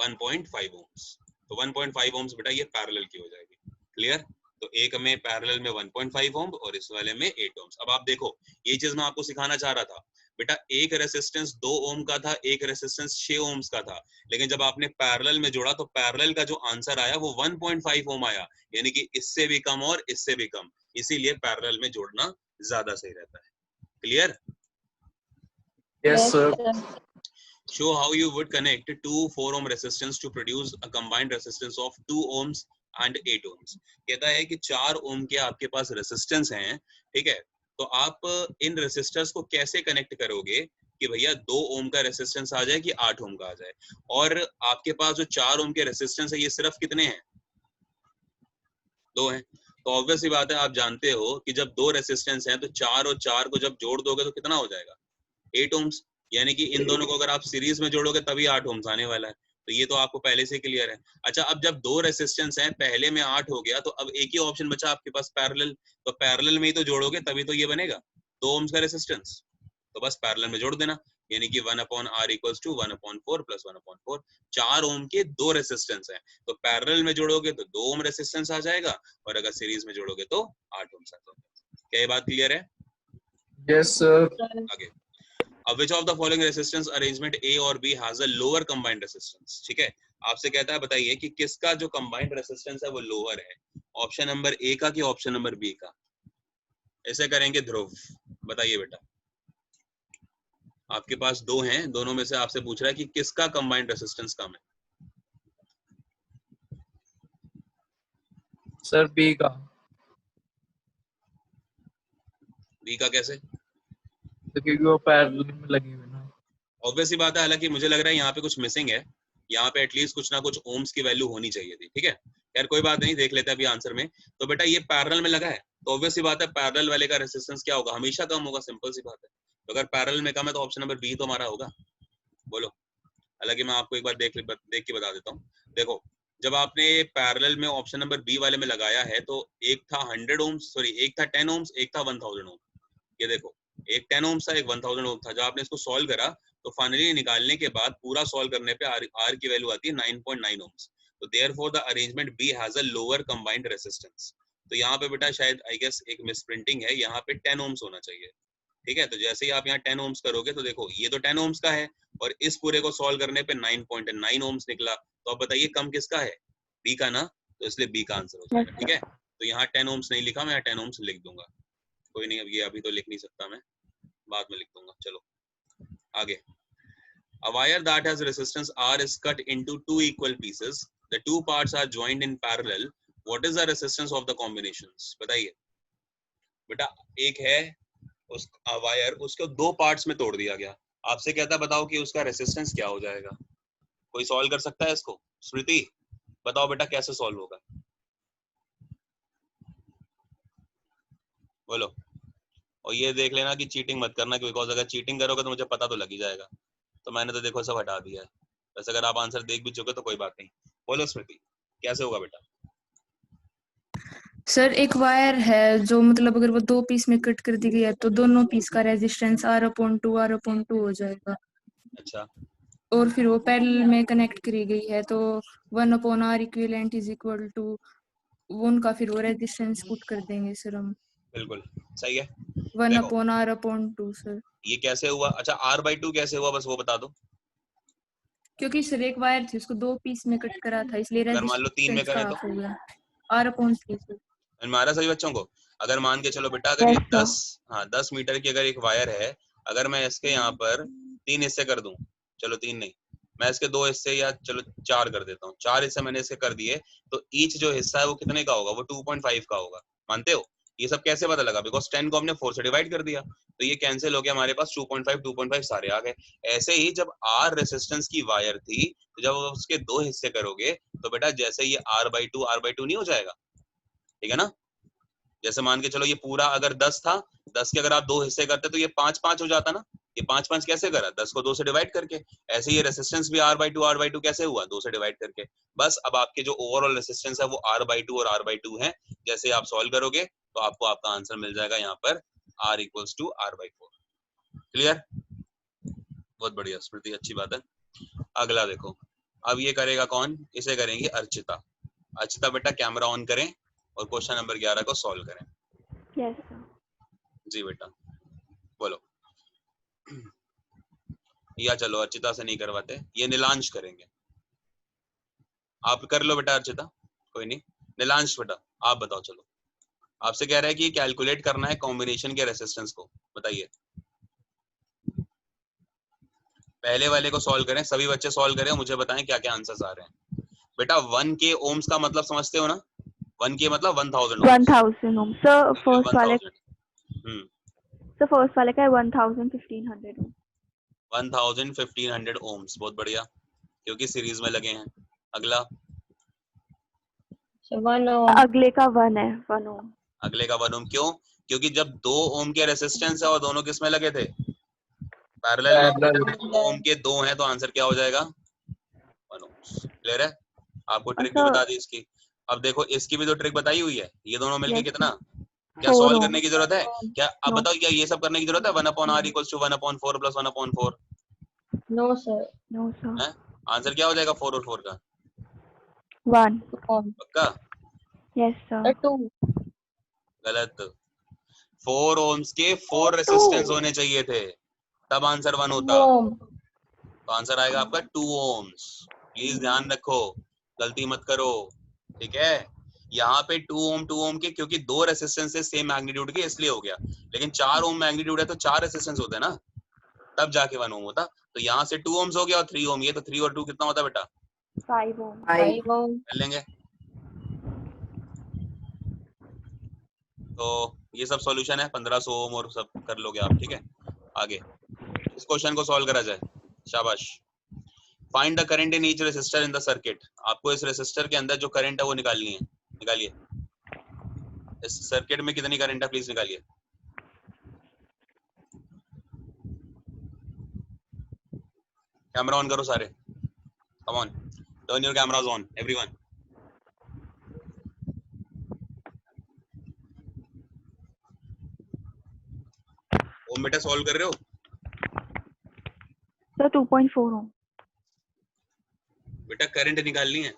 [SPEAKER 1] 1.5 ओम्स. तो 1.5 ओम्स बेटा ये पैरेलल की हो जाएगी. क्लियर? तो एक में पैरेलल में 1.5 ओम और इस वाले में 8 ओम्स. अब आप देखो, ये चीज मैं आपको सिखाना चाह रहा था बेटा, एक रेसिस्टेंस 2 ओम का था, एक रेसिस्टेंस 6 ओम्स का था, लेकिन जब आपने पैरेलल में जोड़ा तो पैरेलल का जो आंसर आया वो 1.5 ओम आया, यानी कि इससे भी कम और इससे भी कम. इसीलिए पैरेलल में जोड़ना ज्यादा सही रहता है. Clear?
[SPEAKER 2] Yes, sir.
[SPEAKER 1] Show how you would connect two 4 ohm resistance to produce a combined resistance of 2 ohms and 8 ohms. कहता है कि 4 ओम के आपके पास रेसिस्टेंस हैं, ठीक है, तो आप इन रेसिस्टर्स को कैसे कनेक्ट करोगे कि भैया 2 ओम का रेसिस्टेंस आ जाए कि 8 ओम का आ जाए. और आपके पास जो 4 ओम के रेसिस्टेंस है ये सिर्फ कितने हैं, 2 हैं. तो ऑब्वियस ही बात है, आप जानते हो कि जब 2 रेसिस्टेंस हैं तो 4 और 4 को जब जोड़ दोगे तो कितना हो जाएगा 8 ओम्स. यानी कि इन दोनों को अगर आप सीरीज में जोड़ोगे तभी 8 ओम्स आने वाला है. तो ये तो आपको पहले से क्लियर है. अच्छा, अब जब 2 रेसिस्टेंस हैं, पहले में 8 हो गया, तो अब एक ही ऑप्शन बचा आपके पास पैरेलल. तो पैरेलल में ही तो जोड़ोगे तभी तो ये बनेगा 2 ओम्स का रेसिस्टेंस. तो बस पैरेलल में जोड़ देना, यानी कि 1/r इक्वल्स टू 1/4 प्लस 1/4. 4 ओम के 2 रेसिस्टेंस हैं, तो पैरेलल में जोड़ोगे तो 2 ओम रेसिस्टेंस आ जाएगा, और अगर सीरीज में जोड़ोगे तो 8 ओम्स आ जाएगा. क्या ये बात क्लियर है?
[SPEAKER 2] Yes, sir.
[SPEAKER 1] आगे, which of the following resistance arrangement A और B has a lower combined resistance? ठीक है, आपसे कहता है बताइए कि किसका जो combined resistance है वो lower है, ऑप्शन नंबर A का कि ऑप्शन नंबर B का. ऐसे करेंगे ध्रुव, बताइए बेटा, आपके पास 2 हैं, दोनों में से आपसे पूछ रहा है कि किसका combined resistance कम है.
[SPEAKER 2] Sir, B का.
[SPEAKER 1] B का कैसे?
[SPEAKER 2] तो क्योंकि वो पैरेलल में लगी हुई ना.
[SPEAKER 1] ऑब्वियस ही बात है, हालांकि मुझे लग रहा है यहाँ पे कुछ मिसिंग है, यहाँ पे एटलीस्ट कुछ ना कुछ ओम्स की वैल्यू होनी चाहिए थी. ठीक है, यार कोई बात नहीं, देख लेते हैं अभी आंसर में. तो बेटा ये पैरेलल में लगा है, तो ऑब्वियस ही बात है पैरेलल वाले का रेजिस्टेंस क्या होगा, हमेशा कम होगा, सिंपल सी बात है. तो अगर पैरेलल में कम है तो ऑप्शन नंबर बी तो हमारा होगा. बोलो, हालांकि मैं आपको एक बार देख के बता देता हूँ. देखो, जब आपने पैरेलल में ऑप्शन नंबर बी वाले में लगाया है तो एक था 100 ओम्स, सॉरी एक था 10 ओम्स, एक था 1000 ओम. ये देखो, एक 10 ओम्स था, एक 1000 ओम था. जब आपने इसको सॉल्व करा तो फाइनली निकालने के बाद पूरा सॉल्व करने पे आर की वैल्यू आती है 9.9 ओम्स. तो therefore the arrangement B has a lower combined resistance. तो यहाँ पे बेटा शायद आई गेस एक मिसप्रिंटिंग है, यहाँ पे 10 ओम्स होना चाहिए. ठीक है, तो जैसे ही आप यहाँ 10 ओम्स करोगे तो देखो ये तो 10 ओम्स का है और इस पूरे को सॉल्व करने पे 9.9 ओम्स निकला. तो अब बताइए कम किसका है, बी का ना, तो इसलिए बी का आंसर हो जाएगा। ठीक है, तो यहाँ 10 ohms नहीं लिखा, मैं यहाँ 10 ohms लिख दूंगा, कोई नहीं, अब ये अभी तो लिख नहीं सकता मैं, बाद में लिख दूंगा। चलो आगे। A wire that has resistance R is cut into two equal pieces. The two parts are joined in parallel. What is the resistance of the combinations? बताइए बेटा। एक है उस वायर, उसको दो पार्ट्स में तोड़ दिया गया, आपसे कहता है बताओ कि उसका रेसिस्टेंस क्या हो जाएगा। कोई सॉल्व कर सकता है इसको? स्मृति बताओ बेटा कैसे सॉल्व होगा, बोलो। और ये देख लेना कि चीटिंग मत करना, बिकॉज अगर चीटिंग करोगे तो मुझे पता तो लग ही जाएगा। तो मैंने तो देखो सब हटा दिया है, वैसे अगर आप आंसर देख भी चुके तो कोई बात नहीं। बोलो स्मृति कैसे होगा बेटा।
[SPEAKER 4] सर एक वायर है जो मतलब अगर वो दो पीस में कट कर दी गई है तो दोनों पीस का रेजिस्टेंस R/2 हो जाएगा।
[SPEAKER 1] अच्छा,
[SPEAKER 4] और फिर वो पैरेलल में कनेक्ट करी गई है तो 1/R equivalent is equal to उनका फिर वो रेजिस्टेंस पुट कर देंगे सर हम।
[SPEAKER 1] बिल्कुल सही है।
[SPEAKER 4] 1/R/2 sir.
[SPEAKER 1] ये कैसे हुआ? अच्छा R/2 कैसे हुआ, बस वो बता दो।
[SPEAKER 4] क्योंकि सर एक वायर थी उसको दो पीस में कट करा था इसलिए
[SPEAKER 1] अगर मान लो 3 में
[SPEAKER 4] रेजिस्टेंस का
[SPEAKER 1] करें तो?
[SPEAKER 4] हाफ हो गया R/3 सर।
[SPEAKER 1] हमारा सभी बच्चों को, अगर मान के चलो बेटा, अगर ये
[SPEAKER 5] Yes, sir.
[SPEAKER 1] 10 मीटर की अगर एक वायर है, अगर मैं इसके यहाँ पर 3 हिस्से कर दूं, चलो 3 नहीं, मैं इसके 2 हिस्से या चलो 4 कर देता हूँ, 4 हिस्से मैंने इसके कर दिए, तो ईच जो हिस्सा है वो कितने का होगा? वो 2.5 का होगा, मानते हो? ये सब कैसे पता लगा? बिकॉज 10 को हमने 4 से डिवाइड कर दिया, तो ये कैंसिल हो गया, हमारे पास 2.5 सारे आ गए। ऐसे ही जब R रेसिस्टेंस की वायर थी, तो जब उसके 2 हिस्से करोगे तो बेटा जैसे ये R/2 नहीं हो जाएगा, ठीक है ना? जैसे मान के चलो ये पूरा अगर 10 था, 10 के अगर आप 2 हिस्से करते तो ये 5 हो जाता ना। ये 5 कैसे करा? 10 को 2 से डिवाइड करके। ऐसे ये रेसिस्टेंस भी R/2 कैसे हुआ? 2 से डिवाइड करके। बस अब आपके जो ओवरऑल रेसिस्टेंस है वो R/2 और R/2 है। जैसे आप सॉल्व करोगे तो आपको आपका आंसर मिल जाएगा यहाँ पर R = R/4। क्लियर? बहुत बढ़िया स्मृति, अच्छी बात है। अगला देखो, अब ये करेगा कौन? इसे करेंगे अर्चिता। अर्चिता बेटा कैमरा ऑन करें और क्वेश्चन नंबर 11 को सॉल्व करें।
[SPEAKER 5] Yes, sir.
[SPEAKER 1] जी बेटा बोलो। या चलो अर्चिता से नहीं करवाते, ये नीलांश करेंगे। आप कर लो बेटा अर्चिता, कोई नहीं। नीलांश बेटा आप बताओ। चलो आपसे कह रहा है कि कैलकुलेट करना है कॉम्बिनेशन के रेसिस्टेंस को, बताइए। पहले वाले को सॉल्व करें, सभी बच्चे सॉल्व करें, मुझे बताएं क्या क्या आंसर्स आ रहे हैं। बेटा 1K ohms का मतलब समझते हो ना? 1K मतलब 1000 ohms।
[SPEAKER 5] 1000 ohm. Sir, first वाले
[SPEAKER 1] 1000
[SPEAKER 5] sir first वाले का है 1500 ohm.
[SPEAKER 1] 1500 ohms, बहुत बढ़िया, क्योंकि सीरीज में लगे हैं। अगला
[SPEAKER 3] So 1 ohm.
[SPEAKER 5] अगले का 1 है 1 ohm.
[SPEAKER 1] अगले का 1 ohm, क्यों? क्योंकि जब 2 ohm के रेसिस्टेंस है और दोनों किस में लगे थे? पैरेलल में।
[SPEAKER 2] पैरेलल।
[SPEAKER 1] 2 ohm के 2 हैं तो आंसर क्या हो जाएगा? 1 ohms। क्लियर है? आपको ट्रिक भी
[SPEAKER 5] Sir,
[SPEAKER 1] बता दी इसकी। अब देखो इसकी भी तो ट्रिक बताई हुई है, ये दोनों मिलके
[SPEAKER 5] yes,
[SPEAKER 1] कितना?
[SPEAKER 5] sir.
[SPEAKER 1] क्या
[SPEAKER 5] 4
[SPEAKER 1] सॉल्व
[SPEAKER 5] ohm.
[SPEAKER 1] करने की जरूरत है? क्या अब
[SPEAKER 5] No.
[SPEAKER 1] बताओ, क्या ये सब करने की जरूरत है? 1/R = 1/4 + 1/4
[SPEAKER 3] No, sir.
[SPEAKER 5] No, sir.
[SPEAKER 1] है? आंसर क्या हो जाएगा 4 और 4 का?
[SPEAKER 5] 1.
[SPEAKER 3] 2 ohm.
[SPEAKER 1] पक्का?
[SPEAKER 5] Yes, sir.
[SPEAKER 3] 2.
[SPEAKER 1] गलत। 4 ohms के 4
[SPEAKER 5] 2.
[SPEAKER 1] रेसिस्टेंस होने चाहिए थे, तब आंसर 1 होता।
[SPEAKER 3] Ohm.
[SPEAKER 1] तो आंसर आएगा आपका 2 ohms। प्लीज ध्यान रखो, गलती मत करो, ठीक है? यहाँ पे 2 ohm के, क्योंकि दो रेसिस्टेंस है सेम मैग्नीट्यूड के इसलिए हो गया, लेकिन 4 ohm मैग्नीट्यूड है तो 4 रेसिस्टेंस होते हैं ना, तब जाके 1 ohm होता। तो यहाँ से 2 ohms हो गया और 3 ohm, ये तो 3 और 2 कितना होता है बेटा?
[SPEAKER 5] 5 ohm.
[SPEAKER 3] 5 ohm.
[SPEAKER 1] कर लेंगे। तो ये सब सॉल्यूशन है, 1500 ohm और सब कर लोगे आप, ठीक है? आगे इस क्वेश्चन को सॉल्व करा जाए, शाबाश। Find the current in each resistor in the circuit. आपको इस रेसिस्टर के अंदर जो करंट है वो निकालनी है, निकालिए। इस सर्किट में कितनी करंट है प्लीज निकालिए। कैमरा ऑन करो सारे, come on, turn your cameras on everyone. Om बेटा सॉल्व कर रहे हो?
[SPEAKER 5] Sir, 2.4 ohm.
[SPEAKER 1] बेटा करंट निकालनी है।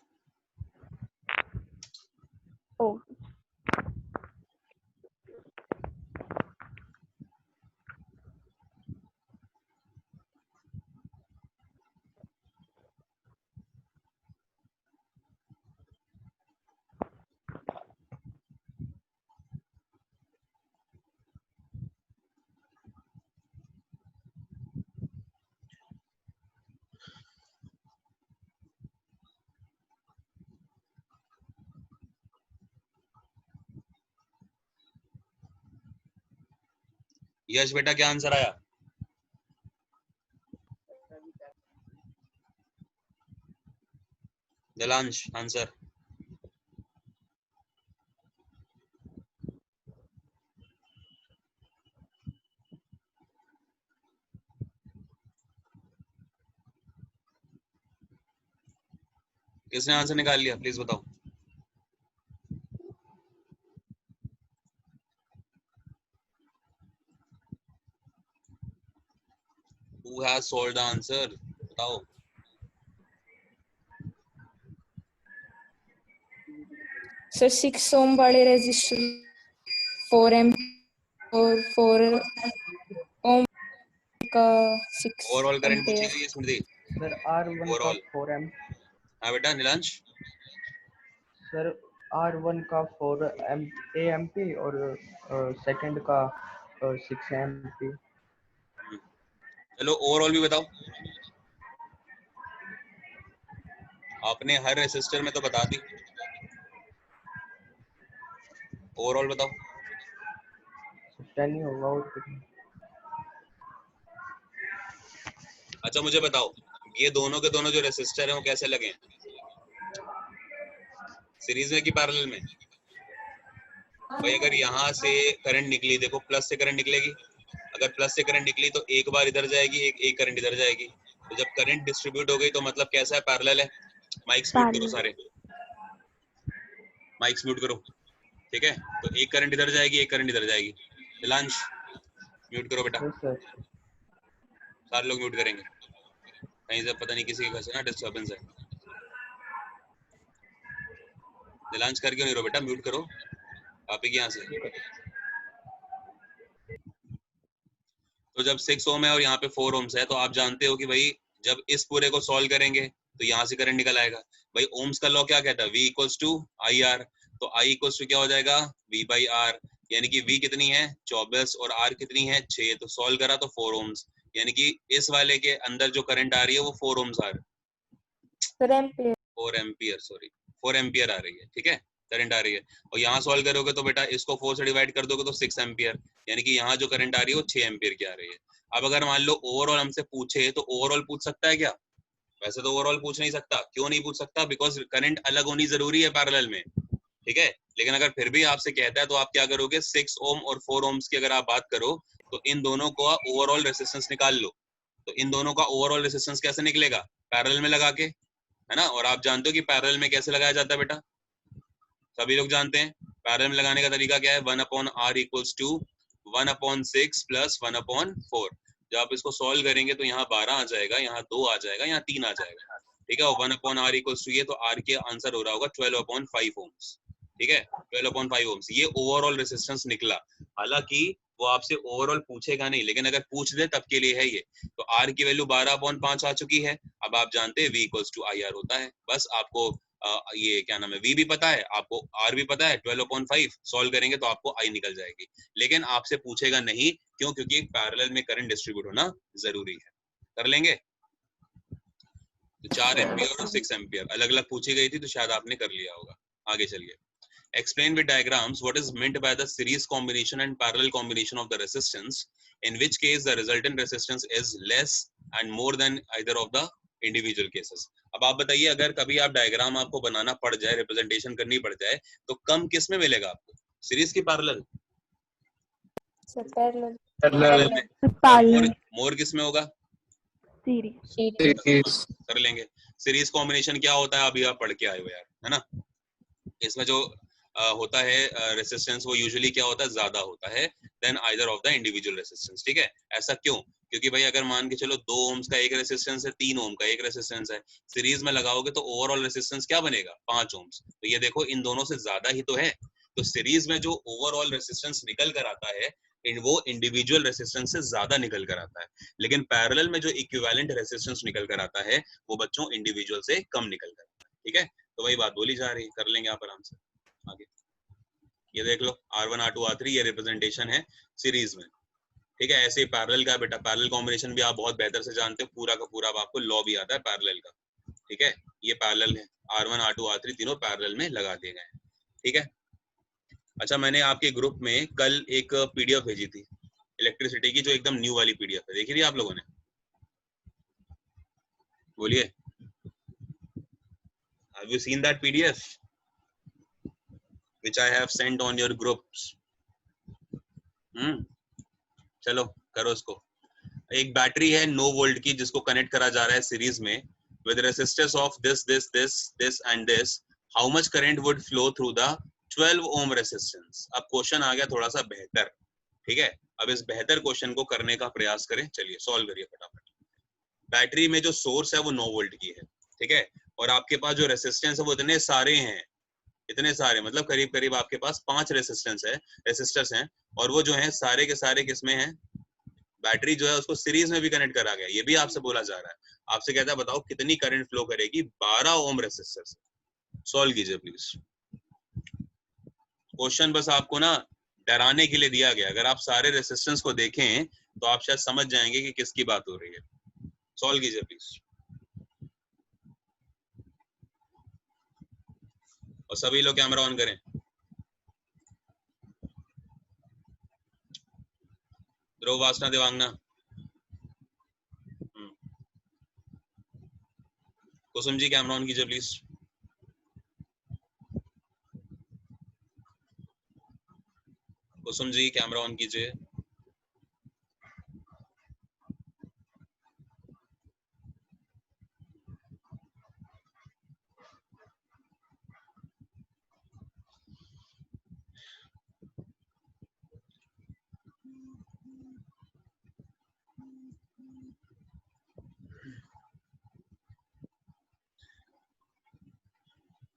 [SPEAKER 5] Oh.
[SPEAKER 1] यश बेटा क्या आंसर आया? दिलांश आंसर? किसने आंसर निकाल लिया प्लीज बताओ। Who has solved the answer? बताओ।
[SPEAKER 4] सर 6 ओम वाले रेजिस्टर 4 एम और 4 ओम का 6
[SPEAKER 1] ओवरऑल करंट पूछी
[SPEAKER 4] एम्पेयर।
[SPEAKER 1] गई है स्मृति।
[SPEAKER 2] सर R1 का
[SPEAKER 1] ओवरऑल
[SPEAKER 2] 4 एम।
[SPEAKER 1] हाँ बेटा नीलांश।
[SPEAKER 2] सर R1 का 4 एम्पी और सेकंड का 6 एम्पी।
[SPEAKER 1] चलो ओवरऑल भी बताओ। आपने हर रेसिस्टर में तो बता दी, ओवरऑल बताओ।
[SPEAKER 2] 10 ही होगा और कुछ नहीं।
[SPEAKER 1] अच्छा मुझे बताओ, ये दोनों के दोनों जो रेसिस्टर हैं वो कैसे लगे हैं? सीरीज में कि पैरेलल में? भाई अगर यहाँ से करंट निकली, देखो प्लस से करंट निकलेगी, अगर प्लस से करंट निकली तो एक बार इधर जाएगी, एक करंट इधर जाएगी। तो जब करंट डिस्ट्रीब्यूट हो गई तो मतलब कैसा है? पैरेलल है। माइक्स म्यूट करो सारे, माइक्स म्यूट करो, ठीक है? तो एक करंट इधर जाएगी, एक करंट इधर जाएगी। दिलांश म्यूट करो बेटा,
[SPEAKER 2] सर
[SPEAKER 1] सारे लोग म्यूट करेंगे, कहीं से पता नहीं किसी के घर से ना डिस्टर्बेंस है। दिलांश कर क्यों नहीं रहो बेटा? म्यूट करो आप ही यहाँ से। तो जब 6 ओम है और यहाँ पे 4 ओम्स है तो आप जानते हो कि भाई जब इस पूरे को सॉल्व करेंगे तो यहाँ से करंट निकल आएगा। भाई ओम्स का लॉ क्या कहता है? V equals to I R. तो I इक्वल्स टू क्या हो जाएगा? V बाई आर, यानी कि V कितनी है? 24 और R कितनी है? 6। तो सॉल्व करा तो 4 ओम्स, यानी कि इस वाले के अंदर जो करंट आ रही है वो 4 ओम्स आ रही है, 4 एम्पियर सॉरी 4 एम्पियर आ रही है, ठीक है? करंट आ रही है। और यहाँ सॉल्व करोगे तो बेटा इसको 4 से डिवाइड कर दोगे तो 6 एम्पियर, यानी कि यहाँ जो करंट आ रही है वो 6 एम्पियर की आ रही है। अब अगर मान लो ओवरऑल हमसे पूछे तो ओवरऑल पूछ सकता है क्या? वैसे तो ओवरऑल पूछ नहीं सकता। क्यों नहीं पूछ सकता? बिकॉज करंट अलग होनी जरूरी है पैरेलल में, ठीक है? लेकिन अगर फिर भी आपसे कहता है तो आप क्या करोगे? 6 ओम और 4 ओम्स की अगर आप बात करो तो इन दोनों का ओवरऑल रेजिस्टेंस निकाल लो। तो इन दोनों का ओवरऑल रेजिस्टेंस कैसे निकलेगा? पैरेलल में लगा के, है ना? और आप जानते हो कि पैरेलल में कैसे लगाया जाता है बेटा? सभी लोग जानते हैं पैरेलल में लगाने का तरीका क्या है? 1/r equals to 1/6 plus 1/4। जब आप इसको सॉल्व करेंगे तो यहाँ 12 आ जाएगा, यहाँ 2 आ जाएगा, यहाँ 3 आ जाएगा, ठीक है? और 1/r इक्वल्स टू ये, तो r के आंसर हो रहा होगा 12/5 ओम्स, ठीक है? 12/5 ओम्स ये ओवरऑल रेजिस्टेंस निकला। हालांकि वो आपसे ओवरऑल पूछेगा नहीं, लेकिन अगर पूछ दे तब के लिए है ये। तो r की वैल्यू 12/5 आ चुकी है। अब आप जानते हैं v equals to I R होता है। बस आपको ये क्या नाम है, v भी पता है, आपको r भी पता है। 12/5 सॉल्व करेंगे तो आपको i निकल जाएगी, लेकिन आपसे पूछेगा नहीं। क्यों? क्योंकि पैरेलल में करंट डिस्ट्रीब्यूट होना जरूरी है। कर लेंगे? तो 4 एम्पियर और 6 एम्पियर अलग अलग पूछी गई थी तो शायद आपने कर लिया होगा। आगे चलिए। Explain with diagrams what is meant by the series combination and parallel combination of the resistance, in which case the resultant resistance is less and more than either of the individual cases. अब आप बताइए, अगर कभी आप diagram आपको बनाना पड़ जाए, representation करनी पड़ जाए, तो कम किस में मिलेगा आपको? सीरीज की पैरेलल? मोर किस में होगा?
[SPEAKER 5] सीरीज।
[SPEAKER 1] कर लेंगे। सीरीज कॉम्बिनेशन क्या होता है अभी आप पढ़ के आए हो यार, है ना? इसमें जो होता है रेसिस्टेंस वो यूजुअली क्या होता है? ज्यादा होता है then either of the individual resistance, ठीक है? ऐसा क्यों? क्योंकि भाई अगर मान के चलो 2 ओम्स का एक रेसिस्टेंस है, 3 ओम का एक रेसिस्टेंस है, सीरीज में लगाओगे तो ओवरऑल रेसिस्टेंस क्या बनेगा? 5 ओम्स। तो ये देखो इन दोनों से ज्यादा ही तो है। तो सीरीज में जो ओवरऑल रेसिस्टेंस निकल कर आता है वो इंडिविजुअल रेसिस्टेंस से ज्यादा निकल कर आता है, लेकिन पैरेलल में जो इक्विवेलेंट रेसिस्टेंस निकल कर आता है वो बच्चों इंडिविजुअल से कम निकल कर आता है, ठीक है? तो वही बात बोली जा रही है, कर लेंगे आप आराम से। आगे ये देख लो R1 R2 R3 ये रिप्रेजेंटेशन है सीरीज में, ठीक है? ऐसे ही पैरेलल का बेटा, पैरेलल कॉम्बिनेशन भी आप बहुत बेहतर से जानते हो, पूरा का पूरा आपको लॉ भी आता है पैरेलल का, ठीक है? ये पैरेलल है, R1 R2 R3 तीनों पैरेलल में लगा दिए गए हैं, ठीक है? अच्छा मैंने आपके ग्रुप में कल एक PDF भेजी थी इलेक्ट्रिसिटी की, जो एकदम न्यू वाली पीडीएफ है, देखी थी आप लोगों ने? बोलिए, have you seen that PDF which I have sent on your groups? चलो करो उसको। एक बैटरी है 9 वोल्ट की जिसको कनेक्ट करा जा रहा है सीरीज में with resistors of this and this, how much current would flow through the 12 ohm resistance? अब क्वेश्चन आ गया थोड़ा सा बेहतर, ठीक है? अब इस बेहतर क्वेश्चन को करने का प्रयास करें, चलिए सॉल्व करिए फटाफट। बैटरी में जो सोर्स है वो 9 वोल्ट की है, ठीक है? और आपके पास जो रेसिस्टेंस है वो इतने सारे हैं, इतने सारे मतलब करीब करीब आपके पास 5 रेसिस्टर्स हैं, और वो जो है सारे के सारे किसमें हैं? बैटरी जो है उसको सीरीज में भी कनेक्ट करा गया। ये भी आपसे बोला जा रहा है, आपसे कहता है बताओ कितनी करंट फ्लो करेगी 12 ओम रेसिस्टर से। सॉल्व कीजिए प्लीज। क्वेश्चन बस आपको ना डराने के लिए दिया गया, अगर आप सारे रेसिस्टेंस को देखें तो आप शायद समझ जाएंगे कि किसकी बात हो रही है। सॉल्व कीजिए प्लीज। और सभी लोग कैमरा ऑन करें। ध्रुव, वासना, देवांगना, कुसुम जी कैमरा ऑन कीजिए please. Kusum ji camera on कीजिए।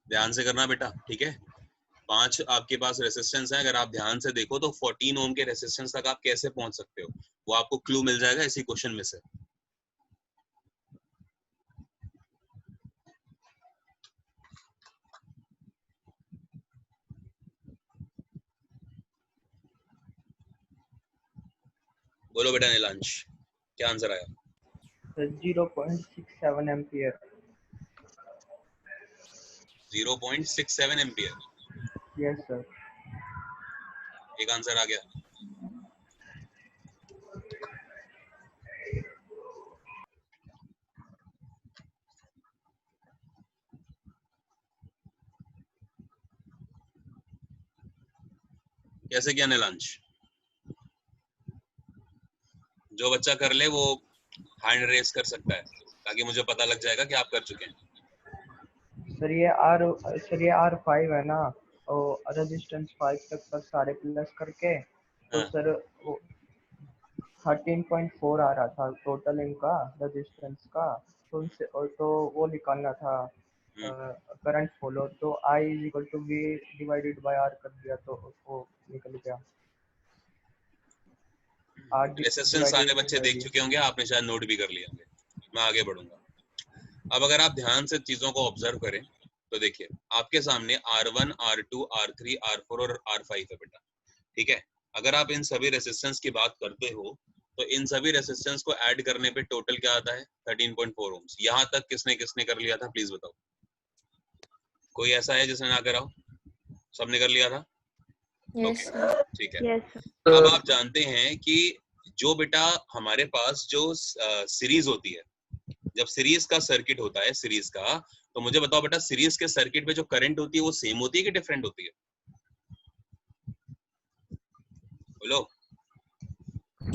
[SPEAKER 1] ध्यान से करना बेटा, ठीक है? 5 आपके पास रेसिस्टेंस है, अगर आप ध्यान से देखो तो 14 ओम के रेसिस्टेंस तक आप कैसे पहुंच सकते हो, वो आपको क्लू मिल जाएगा इसी क्वेश्चन में से। बोलो बेटा नीलांश, क्या आंसर आया?
[SPEAKER 2] 0.67 एम्पियर।
[SPEAKER 1] 0.67 एम्पियर।
[SPEAKER 2] Yes sir.
[SPEAKER 1] एक आंसर आ गया। कैसे किया नीलांश? जो बच्चा कर ले वो हैंड रेस कर सकता है ताकि मुझे पता लग जाएगा कि आप कर चुके हैं।
[SPEAKER 2] सर ये R5 है ना, और रेजिस्टेंस 5 तक सारे प्लस करके तो
[SPEAKER 1] हाँ।
[SPEAKER 2] सर वो 13.4 आ रहा था टोटल इनका रेजिस्टेंस का, तो उनसे और तो वो निकालना था करंट फॉलो, तो I = V divided by R कर दिया तो वो निकल गया।
[SPEAKER 1] रेसिस्टेंस सारे बच्चे देख चुके होंगे, आपने शायद नोट भी कर लिए होंगे। मैं आगे बढ़ूंगा। अब अगर आप ध्यान से चीजों को ऑब्जर्व करें तो देखिए आपके सामने R1, R2, R3, R4 और R5 है बेटा, ठीक है? अगर आप इन सभी रेसिस्टेंस की बात करते हो तो इन सभी रेसिस्टेंस को ऐड करने पे टोटल क्या आता है? 13.4 ओम्स। यहाँ तक किसने किसने कर लिया था प्लीज बताओ? कोई ऐसा है जिसने ना करा हो? सबने कर लिया था?
[SPEAKER 4] यस
[SPEAKER 1] ठीक है।
[SPEAKER 5] Yes.
[SPEAKER 1] अब आप जानते हैं कि जो बेटा हमारे पास जो सीरीज होती है, जब सीरीज का सर्किट होता है सीरीज का, तो मुझे बताओ बेटा सीरीज के सर्किट में जो करंट होती है वो सेम होती है कि डिफरेंट होती है? बोलो।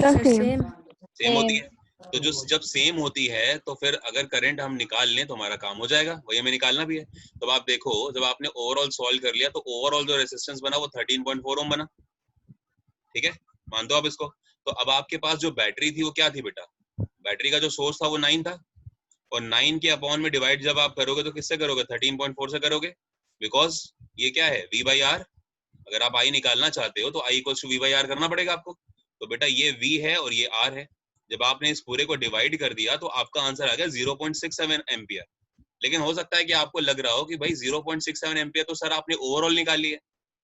[SPEAKER 5] Same.
[SPEAKER 1] सेम होती है। तो जो जब सेम होती है तो फिर अगर करंट हम निकाल लें तो हमारा काम हो जाएगा, वही हमें निकालना भी है। तो आप देखो जब आपने ओवरऑल सॉल्व कर लिया तो ओवरऑल जो रेजिस्टेंस बना वो 13.4 ओम बना, ठीक है? मान दो आप इसको। तो अब आपके पास जो बैटरी थी वो क्या थी बेटा? बैटरी का जो सोर्स था वो 9 था, और 9 के अपॉन में डिवाइड जब आप करोगे तो किससे करोगे? 13.4 से करोगे, बिकॉज ये क्या है? V/R। अगर आप I निकालना चाहते हो तो I = V/R करना पड़ेगा आपको। तो बेटा ये V है और ये R है। जब आपने इस पूरे को डिवाइड कर दिया तो आपका आंसर आ गया 0.67 एम्पियर। लेकिन हो सकता है कि आपको लग रहा हो कि भाई 0.67 एम्पियर तो सर आपने ओवरऑल निकाल लिया,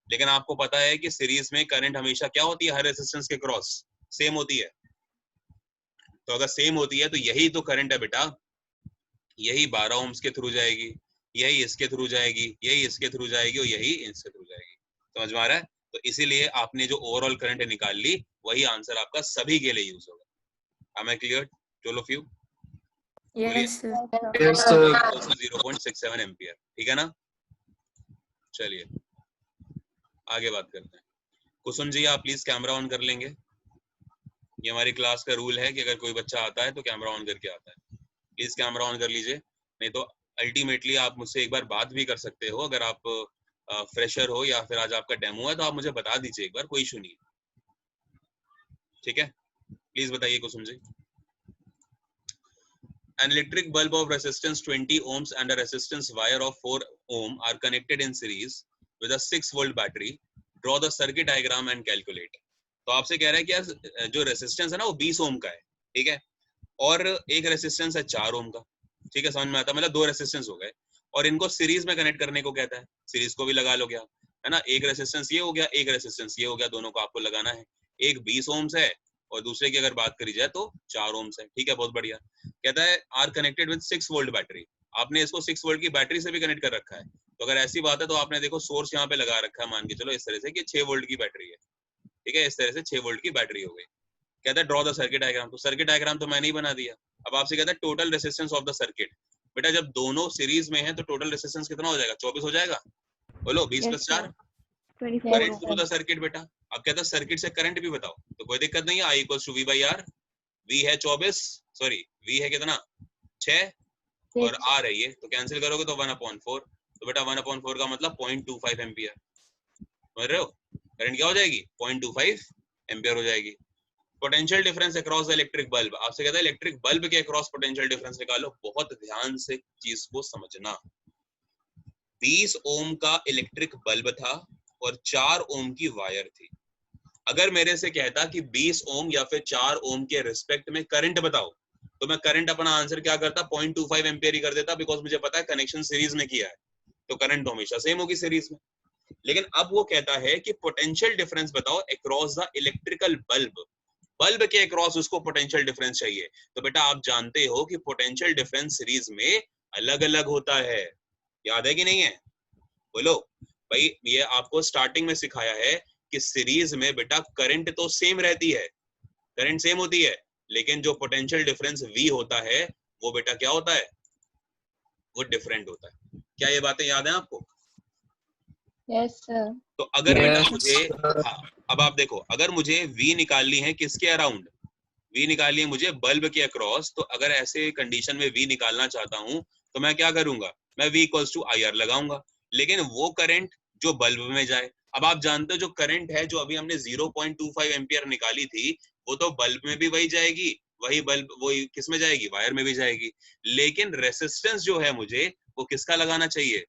[SPEAKER 1] लेकिन आपको पता है कि सीरीज में करंट हमेशा क्या होती है? हर रेजिस्टेंस के क्रॉस सेम होती है। तो अगर सेम होती है तो यही तो करंट है बेटा, यही 12 ओम्स के थ्रू जाएगी, यही इसके थ्रू जाएगी, यही इसके थ्रू जाएगी और यही इसके थ्रू जाएगी। समझ में आ रहा है? तो इसीलिए आपने जो ओवरऑल करंट निकाल ली वही आंसर आपका सभी के लिए यूज होगा। Am I clear to all of you?
[SPEAKER 4] Yes sir.
[SPEAKER 5] Yes, sir.
[SPEAKER 1] 0.67 ampere, ठीक है ना। चलिए आगे बात करते हैं। कुसुम जी आप प्लीज कैमरा ऑन कर लेंगे। ये हमारी क्लास का रूल है कि अगर कोई बच्चा आता है तो कैमरा ऑन करके आता है। प्लीज कैमरा ऑन कर लीजिए, नहीं तो अल्टीमेटली आप मुझसे एक बार बात भी कर सकते हो। अगर आप फ्रेशर हो या फिर आज आपका डेमो है तो आप मुझे बता दीजिए एक बार, कोई इशू नहीं है, ठीक है। प्लीज बताइए Kusum ji. An electric bulb of resistance 20 ohms and a resistance wire of 4 ohm are connected in series with a 6 volt battery. Draw the circuit diagram and calculate. तो आपसे कह रहा है कि यार जो रेसिस्टेंस है ना वो 20 ओम का है, ठीक है, और एक रेसिस्टेंस है 4 ओम का, ठीक है, समझ में आता है, मतलब 2 रेसिस्टेंस हो गए और इनको सीरीज में कनेक्ट करने को कहता है। सीरीज को भी लगा लो क्या, है ना, एक रेसिस्टेंस ये हो गया, एक रेसिस्टेंस ये हो गया, दोनों को आपको लगाना है। एक 20 ओम्स है और दूसरे की अगर बात करी जाए तो 4 ओम्स है, ठीक है, बहुत बढ़िया। कहता है R connected with 6 volt battery. आपने इसको 6 वोल्ट की बैटरी से भी कनेक्ट कर रखा है, तो अगर ऐसी बात है तो आपने देखो सोर्स यहाँ पे लगा रखा है, मान के चलो इस तरह से कि 6 वोल्ट की बैटरी है, ठीक है, इस तरह से 6 वोल्ट की बैटरी हो गई। कहता है ड्रॉ द सर्किट डायग्राम, तो सर्किट डायग्राम तो मैंने ही बना दिया। अब आपसे कहता है total resistance of the circuit. बेटा जब दोनों सीरीज में है तो टोटल रेसिस्टेंस कितना हो जाएगा, 24 हो जाएगा। बोलो 20
[SPEAKER 3] Yes,
[SPEAKER 1] +
[SPEAKER 3] sir.
[SPEAKER 1] 4
[SPEAKER 5] 24
[SPEAKER 1] current
[SPEAKER 5] ohm.
[SPEAKER 1] Through the circuit. बेटा अब कहता है सर्किट से करंट भी बताओ, तो कोई दिक्कत नहीं है, I = V/R। V है 24, सॉरी V है कितना 6 और
[SPEAKER 3] Six.
[SPEAKER 1] R है ये, तो कैंसिल करोगे तो 1/4। तो बेटा 1/4 का मतलब 0.25 एम्पियर, समझ रहे हो। करंट क्या हो जाएगी, 0.25 एम्पियर हो जाएगी। Potential difference across the electric bulb, आपसे कहता है इलेक्ट्रिक बल्ब के अक्रॉस पोटेंशियल डिफरेंस निकालो। बहुत ध्यान से चीज को समझना। 20 ओम का इलेक्ट्रिक बल्ब था और 4 ओम की वायर थी। अगर मेरे से कहता कि 20 ओम या फिर 4 ओम के रिस्पेक्ट में करंट बताओ, तो मैं करंट अपना आंसर क्या करता, 0.25 एम्पियर ही कर देता, बिकॉज मुझे पता है कनेक्शन सीरीज में किया है तो करंट तो हमेशा सेम होगी सीरीज में। लेकिन अब वो कहता है कि पोटेंशियल डिफरेंस बताओ across the electrical bulb. Bulb के अक्रॉस उसको पोटेंशियल डिफरेंस चाहिए। तो बेटा आप जानते हो कि पोटेंशियल डिफरेंस सीरीज में अलग अलग होता है, याद है कि नहीं है, बोलो भाई। ये आपको स्टार्टिंग में सिखाया है कि सीरीज में बेटा करंट तो सेम रहती है, करंट सेम होती है, लेकिन जो पोटेंशियल डिफरेंस V होता है वो बेटा क्या होता है, वो डिफरेंट होता है। क्या ये बातें याद है आपको।
[SPEAKER 3] Yes, sir.
[SPEAKER 1] तो अगर बेटा
[SPEAKER 5] Yes,
[SPEAKER 1] मुझे, हाँ, अब आप देखो, अगर मुझे V निकालनी है किसके अराउंड, V निकालनी है मुझे बल्ब के अक्रॉस, तो अगर ऐसे कंडीशन में V निकालना चाहता हूं तो मैं क्या करूंगा, मैं V = IR लगाऊंगा, लेकिन वो करंट जो बल्ब में जाए। अब आप जानते हो जो करंट है जो अभी हमने 0.25 एम्पियर निकाली थी वो तो बल्ब में भी वही जाएगी, वही बल्ब वही किस में जाएगी, वायर में भी जाएगी। लेकिन रेसिस्टेंस जो है मुझे वो किसका लगाना चाहिए,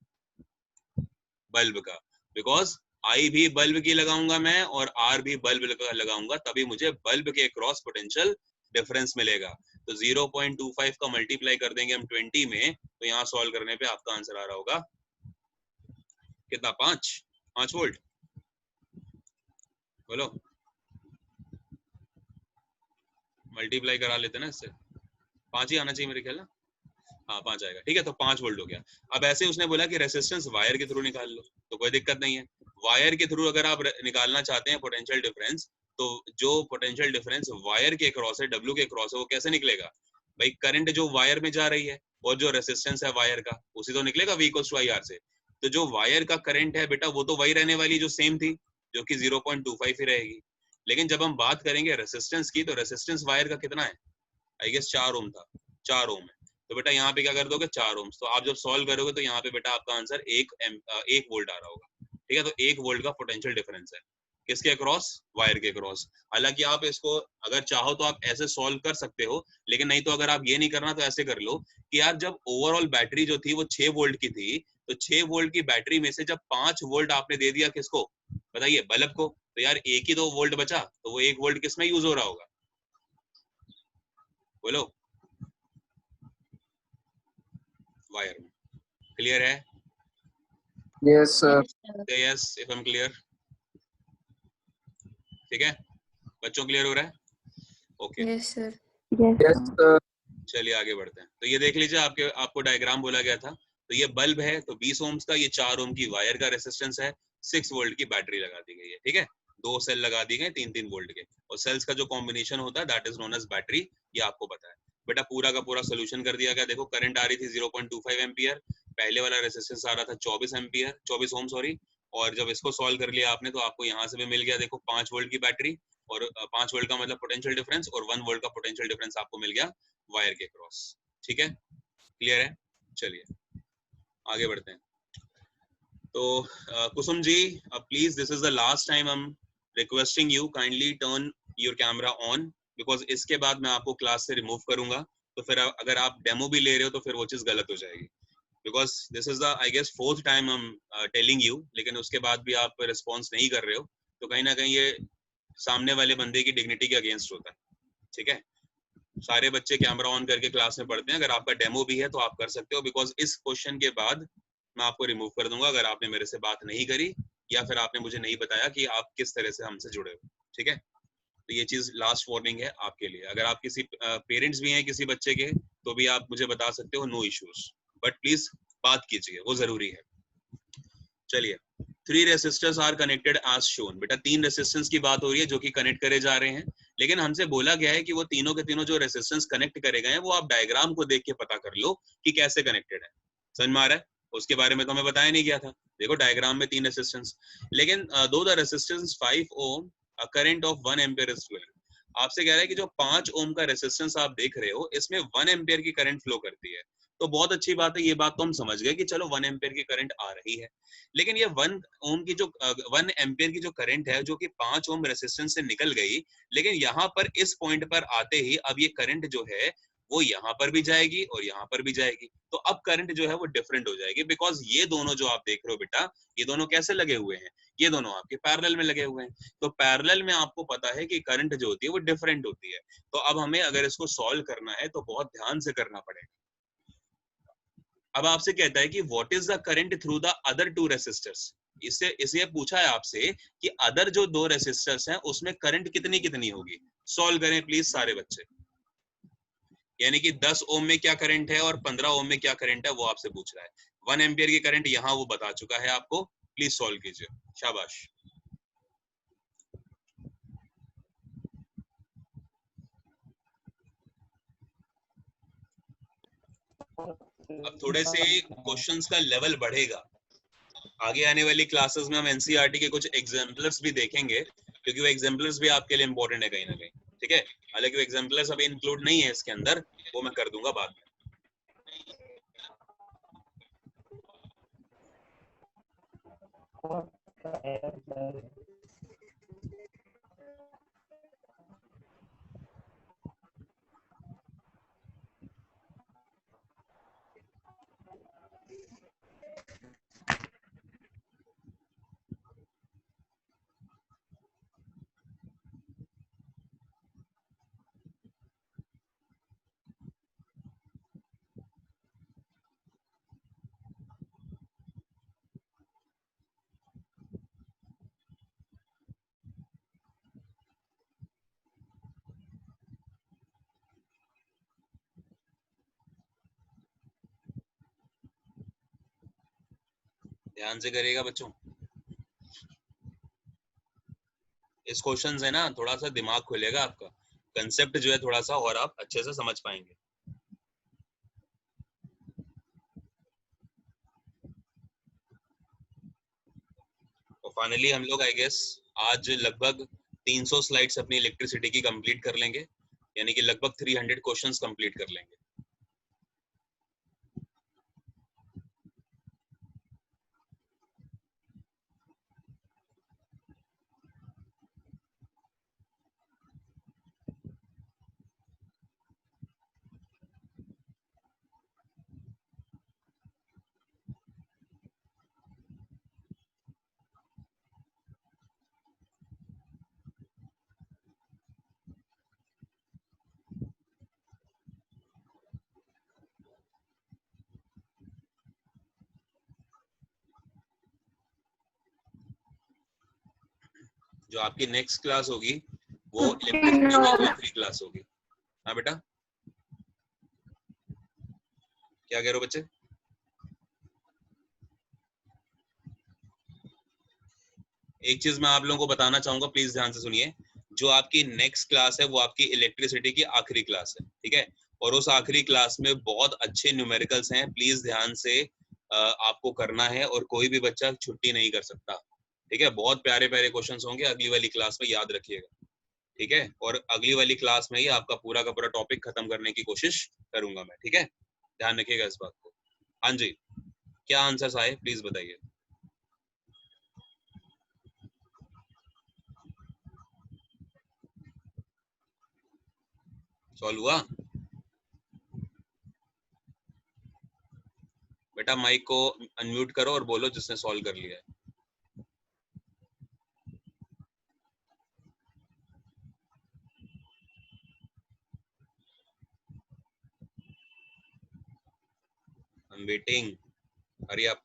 [SPEAKER 1] बल्ब का, बिकॉज I भी बल्ब की लगाऊंगा मैं और R भी बल्ब का लगाऊंगा, तभी मुझे बल्ब के क्रॉस पोटेंशियल डिफरेंस मिलेगा। तो 0.25 का मल्टीप्लाई कर देंगे हम 20 में, तो यहाँ सॉल्व करने पे आपका आंसर आ रहा होगा कितना, 5 वोल्ट। बोलो मल्टीप्लाई करा लेते ना इससे, 5 ही आना चाहिए मेरे ख्याल ना, हाँ 5 आएगा, ठीक है, तो 5 वोल्ट हो गया। अब ऐसे उसने बोला कि रेसिस्टेंस वायर के थ्रू निकाल लो, तो कोई दिक्कत नहीं है। वायर के थ्रू अगर आप निकालना चाहते हैं पोटेंशियल डिफरेंस, तो जो पोटेंशियल डिफरेंस वायर के क्रॉस है, W के क्रॉस है, वो कैसे निकलेगा भाई, करंट जो वायर में जा रही है और जो रेसिस्टेंस है वायर का, उसी तो निकलेगा V = IR से। तो जो वायर का करंट है बेटा वो तो वही रहने वाली जो सेम थी, जो कि 0.25 ही रहेगी। लेकिन जब हम बात करेंगे रेसिस्टेंस की, तो रेसिस्टेंस वायर का कितना है, आई गेस 4 ओम था, 4 ओम है। तो बेटा यहाँ पे क्या कर दोगे, 4 ओम्स। तो आप जब सॉल्व करोगे तो यहाँ पे बेटा आपका आंसर 1 वोल्ट आ रहा होगा, ठीक है। तो 1 वोल्ट का पोटेंशियल डिफरेंस है किसके अक्रॉस, वायर के अक्रॉस। हालांकि आप इसको अगर चाहो तो आप ऐसे सॉल्व कर सकते हो, लेकिन नहीं तो अगर आप ये नहीं करना तो ऐसे कर लो कि यार जब ओवरऑल बैटरी जो थी वो 6 वोल्ट की थी, तो 6 वोल्ट की बैटरी में से जब 5 वोल्ट आपने दे दिया किसको, बताइए, बल्ब को, तो यार एक ही तो वोल्ट बचा, तो वो 1 वोल्ट किस में यूज हो रहा होगा, बोलो, वायर में। क्लियर है,
[SPEAKER 5] yes, sir.
[SPEAKER 3] Yes, sir.
[SPEAKER 1] say yes if I'm clear, ठीक है, बच्चों क्लियर हो रहा है, okay.
[SPEAKER 4] Yes sir.
[SPEAKER 5] Yes, sir.
[SPEAKER 1] चलिए आगे बढ़ते हैं। तो ये देख लीजिए आपको डायग्राम बोला गया था, तो ये बल्ब है तो 20 ओम्स का, ये 4 ओम की वायर का रेसिस्टेंस है, 6 वोल्ट की बैटरी लगा दी गई है, ठीक है, 2 सेल लगा दिए गए 3-3 वोल्ट के, और सेल्स का जो कॉम्बिनेशन होता है that is known as battery, ये आपको पता है। बेटा पूरा का पूरा सोल्यूशन कर दिया गया। देखो करंट आ रही थी 0.25 एम्पियर, पहले वाला रेसिस्टेंस आ रहा था 24 एम्पियर, 24 ओम सॉरी, और जब इसको सॉल्व कर लिया आपने तो आपको यहाँ से भी मिल गया, देखो 5 वोल्ट की बैटरी, और 5 वोल्ट का मतलब पोटेंशियल डिफरेंस, और 1 वोल्ट का पोटेंशियल डिफरेंस आपको मिल गया वायर के क्रॉस, ठीक है, क्लियर है। चलिए आगे बढ़ते हैं। तो Kusum ji please, this is the last time I am requesting you, kindly turn your camera on, because इसके बाद मैं आपको क्लास से रिमूव करूंगा, तो फिर अगर आप डेमो भी ले रहे हो तो फिर वो चीज गलत हो जाएगी, because this is the I guess 4th time I am telling you, लेकिन उसके बाद भी आप रिस्पॉन्स नहीं कर रहे हो, तो कहीं ना कहीं ये सामने वाले बंदे की डिग्निटी के अगेंस्ट होता है, ठीक है। सारे बच्चे कैमरा ऑन करके क्लास में पढ़ते हैं, अगर आपका डेमो भी है तो आप कर सकते हो, बिकॉज इस क्वेश्चन के बाद मैं आपको रिमूव कर दूंगा अगर आपने मेरे से बात नहीं करी या फिर आपने मुझे नहीं बताया कि आप किस तरह से हमसे जुड़े हो, ठीक है। तो ये चीज लास्ट वार्निंग है आपके लिए। अगर आप किसी पेरेंट्स भी हैं किसी बच्चे के तो भी आप मुझे बता सकते हो, नो इश्यूज, बट प्लीज बात कीजिए, वो जरूरी है। चलिए 3 resistors are connected as shown. बेटा 3 रेसिस्टेंस की बात हो रही है जो कि कनेक्ट करे जा रहे हैं, लेकिन हमसे बोला गया है कि वो तीनों के तीनों जो रेसिस्टेंस कनेक्ट करे गए हैं वो आप डायग्राम को देख के पता कर लो कि कैसे कनेक्टेड है। समझ में आ रहा है? उसके बारे में तो हमें बताया नहीं गया था। देखो डायग्राम में 3 रेसिस्टेंस, लेकिन though the resistance 5 ohm, a current of 1 ampere is flowing. आपसे कह रहा है कि जो 5 ओम का रेसिस्टेंस आप देख रहे हो इसमें 1 एम्पीयर की करंट फ्लो करती है। तो बहुत अच्छी बात है, ये बात तो हम समझ गए कि चलो 1 एम्पीयर की करंट आ रही है, लेकिन ये 1 ओम की जो 1 एम्पीयर की जो करंट है जो कि 5 ओम रेसिस्टेंस से निकल गई, लेकिन यहाँ पर इस पॉइंट पर आते ही अब ये करंट जो है वो यहाँ पर भी जाएगी और यहाँ पर भी जाएगी, तो अब करंट जो है वो डिफरेंट हो जाएगी, बिकॉज ये दोनों जो आप देख रहे हो बेटा, ये दोनों कैसे लगे हुए हैं, ये दोनों आपके पैरेलल में लगे हुए हैं। तो पैरेलल में आपको पता है कि करंट जो होती है वो डिफरेंट होती है। तो अब हमें अगर इसको सॉल्व करना है तो बहुत ध्यान से करना पड़ेगा। अब आपसे कहता है कि what is the current through the other 2 resistors. इससे पूछा है आपसे कि अदर जो 2 रेसिस्टर्स हैं उसमें करंट कितनी कितनी होगी। सॉल्व करें प्लीज सारे बच्चे, यानी कि 10 ओम में क्या करंट है और 15 ओम में क्या करंट है वो आपसे पूछ रहा है। 1 एम्पियर की करंट यहाँ वो बता चुका है आपको, प्लीज सॉल्व कीजिए, शाबाश। अब थोड़े से क्वेश्चंस का लेवल बढ़ेगा, आगे आने वाली क्लासेस में हम एनसीईआरटी के कुछ एग्जाम्पलर्स भी देखेंगे, क्योंकि वो एग्जाम्पलर्स भी आपके लिए इंपॉर्टेंट है कहीं ना कहीं, ठीक है। हालांकि वो एग्जाम्पलर्स अभी इंक्लूड नहीं है इसके अंदर, वो मैं कर दूंगा बाद में। ध्यान से करिएगा बच्चों, इस क्वेश्चन है ना थोड़ा सा दिमाग खुलेगा आपका, कंसेप्ट जो है थोड़ा सा और आप अच्छे से समझ पाएंगे। और फाइनली हम लोग आई गेस आज लगभग 300 स्लाइड्स अपनी इलेक्ट्रिसिटी की कंप्लीट कर लेंगे, यानी कि लगभग 300 क्वेश्चंस कंप्लीट कर लेंगे। जो आपकी नेक्स्ट क्लास होगी वो इलेक्ट्रिसिटी की क्लास होगी। हाँ बेटा क्या कह रहे हो बच्चे? एक चीज मैं आप लोगों को बताना चाहूंगा, प्लीज ध्यान से सुनिए। जो आपकी नेक्स्ट क्लास है वो आपकी इलेक्ट्रिसिटी की आखिरी क्लास है, ठीक है। और उस आखिरी क्लास में बहुत अच्छे न्यूमेरिकल्स हैं, प्लीज ध्यान से आपको करना है, और कोई भी बच्चा छुट्टी नहीं कर सकता, ठीक है। बहुत प्यारे प्यारे क्वेश्चंस होंगे अगली वाली क्लास में, याद रखिएगा, ठीक है। और अगली वाली क्लास में ही आपका पूरा का पूरा टॉपिक खत्म करने की कोशिश करूंगा मैं, ठीक है। ध्यान रखिएगा इस बात को। हाँ जी, क्या आंसर्स आए प्लीज बताइए। सॉल्व हुआ? बेटा माइक को अनम्यूट करो और बोलो जिसने सॉल्व कर लिया है। I'm waiting. Hurry up.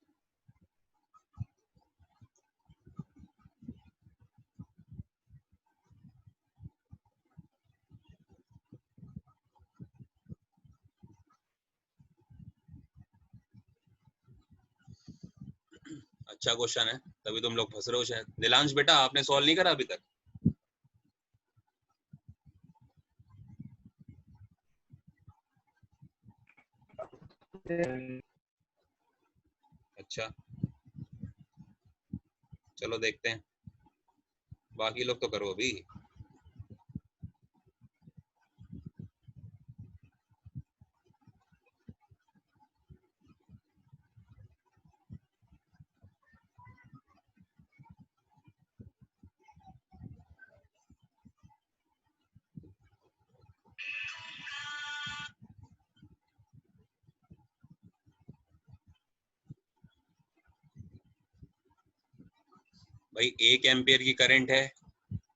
[SPEAKER 1] अच्छा क्वेश्चन है, तभी तुम लोग फंस रहे हो शायद। नीलांश बेटा आपने सॉल्व नहीं करा अभी तक? अच्छा, चलो देखते हैं, बाकी लोग तो करो अभी। भाई 1 एम्पियर की करंट है,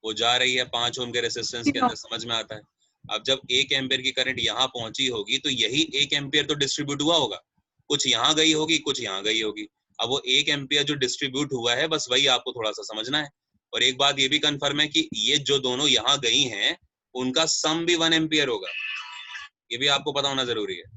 [SPEAKER 1] वो जा रही है 5 ओम के रेजिस्टेंस के अंदर, समझ में आता है। अब जब 1 एम्पियर की करंट यहाँ पहुंची होगी तो यही 1 एम्पियर तो डिस्ट्रीब्यूट हुआ होगा, कुछ यहाँ गई होगी कुछ यहाँ गई होगी। अब वो 1 एम्पियर जो डिस्ट्रीब्यूट हुआ है बस वही आपको थोड़ा सा समझना है। और एक बात ये भी कंफर्म है कि ये जो दोनों यहाँ गई हैं उनका सम भी 1 एम्पियर होगा, ये भी आपको पता होना जरूरी है।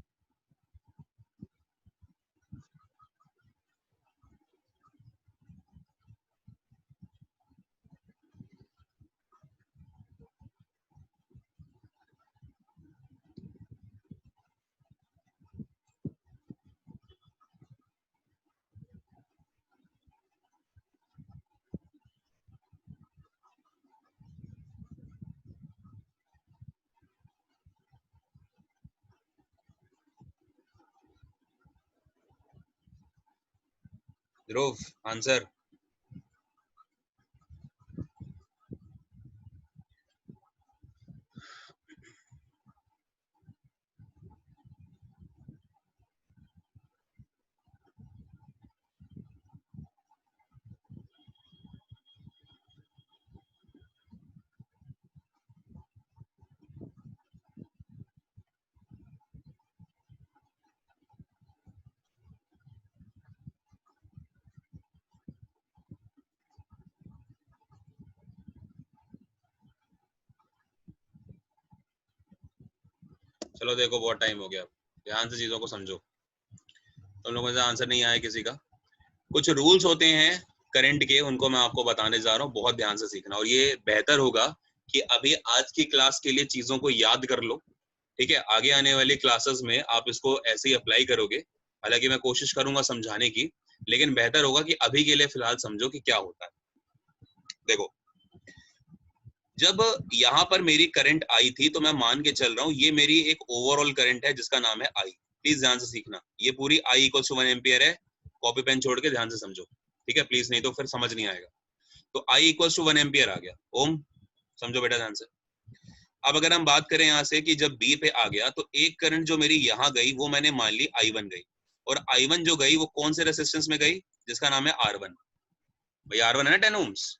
[SPEAKER 1] ध्रुव आंसर। चलो देखो बहुत टाइम हो गया, ध्यान से चीजों को समझो। तुम लोगों से आंसर नहीं आया किसी का? कुछ रूल्स होते हैं करंट के, उनको मैं आपको बताने जा रहा हूँ, बहुत ध्यान से सीखना। और ये बेहतर होगा कि अभी आज की क्लास के लिए चीजों को याद कर लो, ठीक है। आगे आने वाली क्लासेस में आप इसको ऐसे ही अप्लाई करोगे, हालांकि मैं कोशिश करूंगा समझाने की, लेकिन बेहतर होगा कि अभी के लिए फिलहाल समझो कि क्या होता है। देखो, जब यहाँ पर मेरी करंट आई थी तो मैं मान के चल रहा हूँ ये मेरी एक ओवरऑल करंट है जिसका नाम है आई। प्लीज ध्यान से सीखना, ये पूरी आई इक्वल टू 1 एम्पियर है। कॉपी पेन छोड़ के ध्यान से समझो, ठीक है प्लीज, नहीं तो फिर समझ नहीं आएगा। तो आई इक्वल टू 1 एम्पियर आ गया, ओम समझो बेटा ध्यान से। अब अगर हम बात करें यहाँ से कि जब बी पे आ गया तो एक करंट जो मेरी यहाँ गई वो मैंने मान ली I1 गई, और I1 जो गई वो कौन से रेजिस्टेंस में गई जिसका नाम है R1। भाई R1 है ना 10 ओम्स।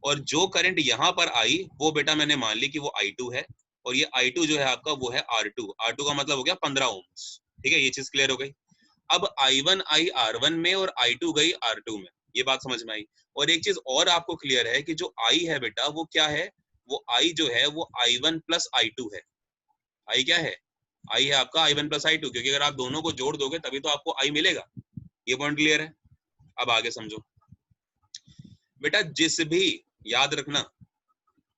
[SPEAKER 1] और जो करंट यहाँ पर आई वो बेटा मैंने मान ली कि वो I2 है, और ये I2 जो है आपका वो है R2। R2 का मतलब हो गया 15 ओम्स, ठीक है, ये चीज क्लियर हो गई। अब I1 आई R1 में और I2 गई R2 में, ये बात समझ में आई। और एक चीज और आपको क्लियर है कि जो I है बेटा वो क्या है, वो I जो है वो I1 प्लस I2 है। I क्या है? I है आपका I1 प्लस I2, क्योंकि अगर आप दोनों को जोड़ दोगे तभी तो आपको I मिलेगा। ये पॉइंट क्लियर है? अब आगे समझो। बेटा जिस भी, याद रखना,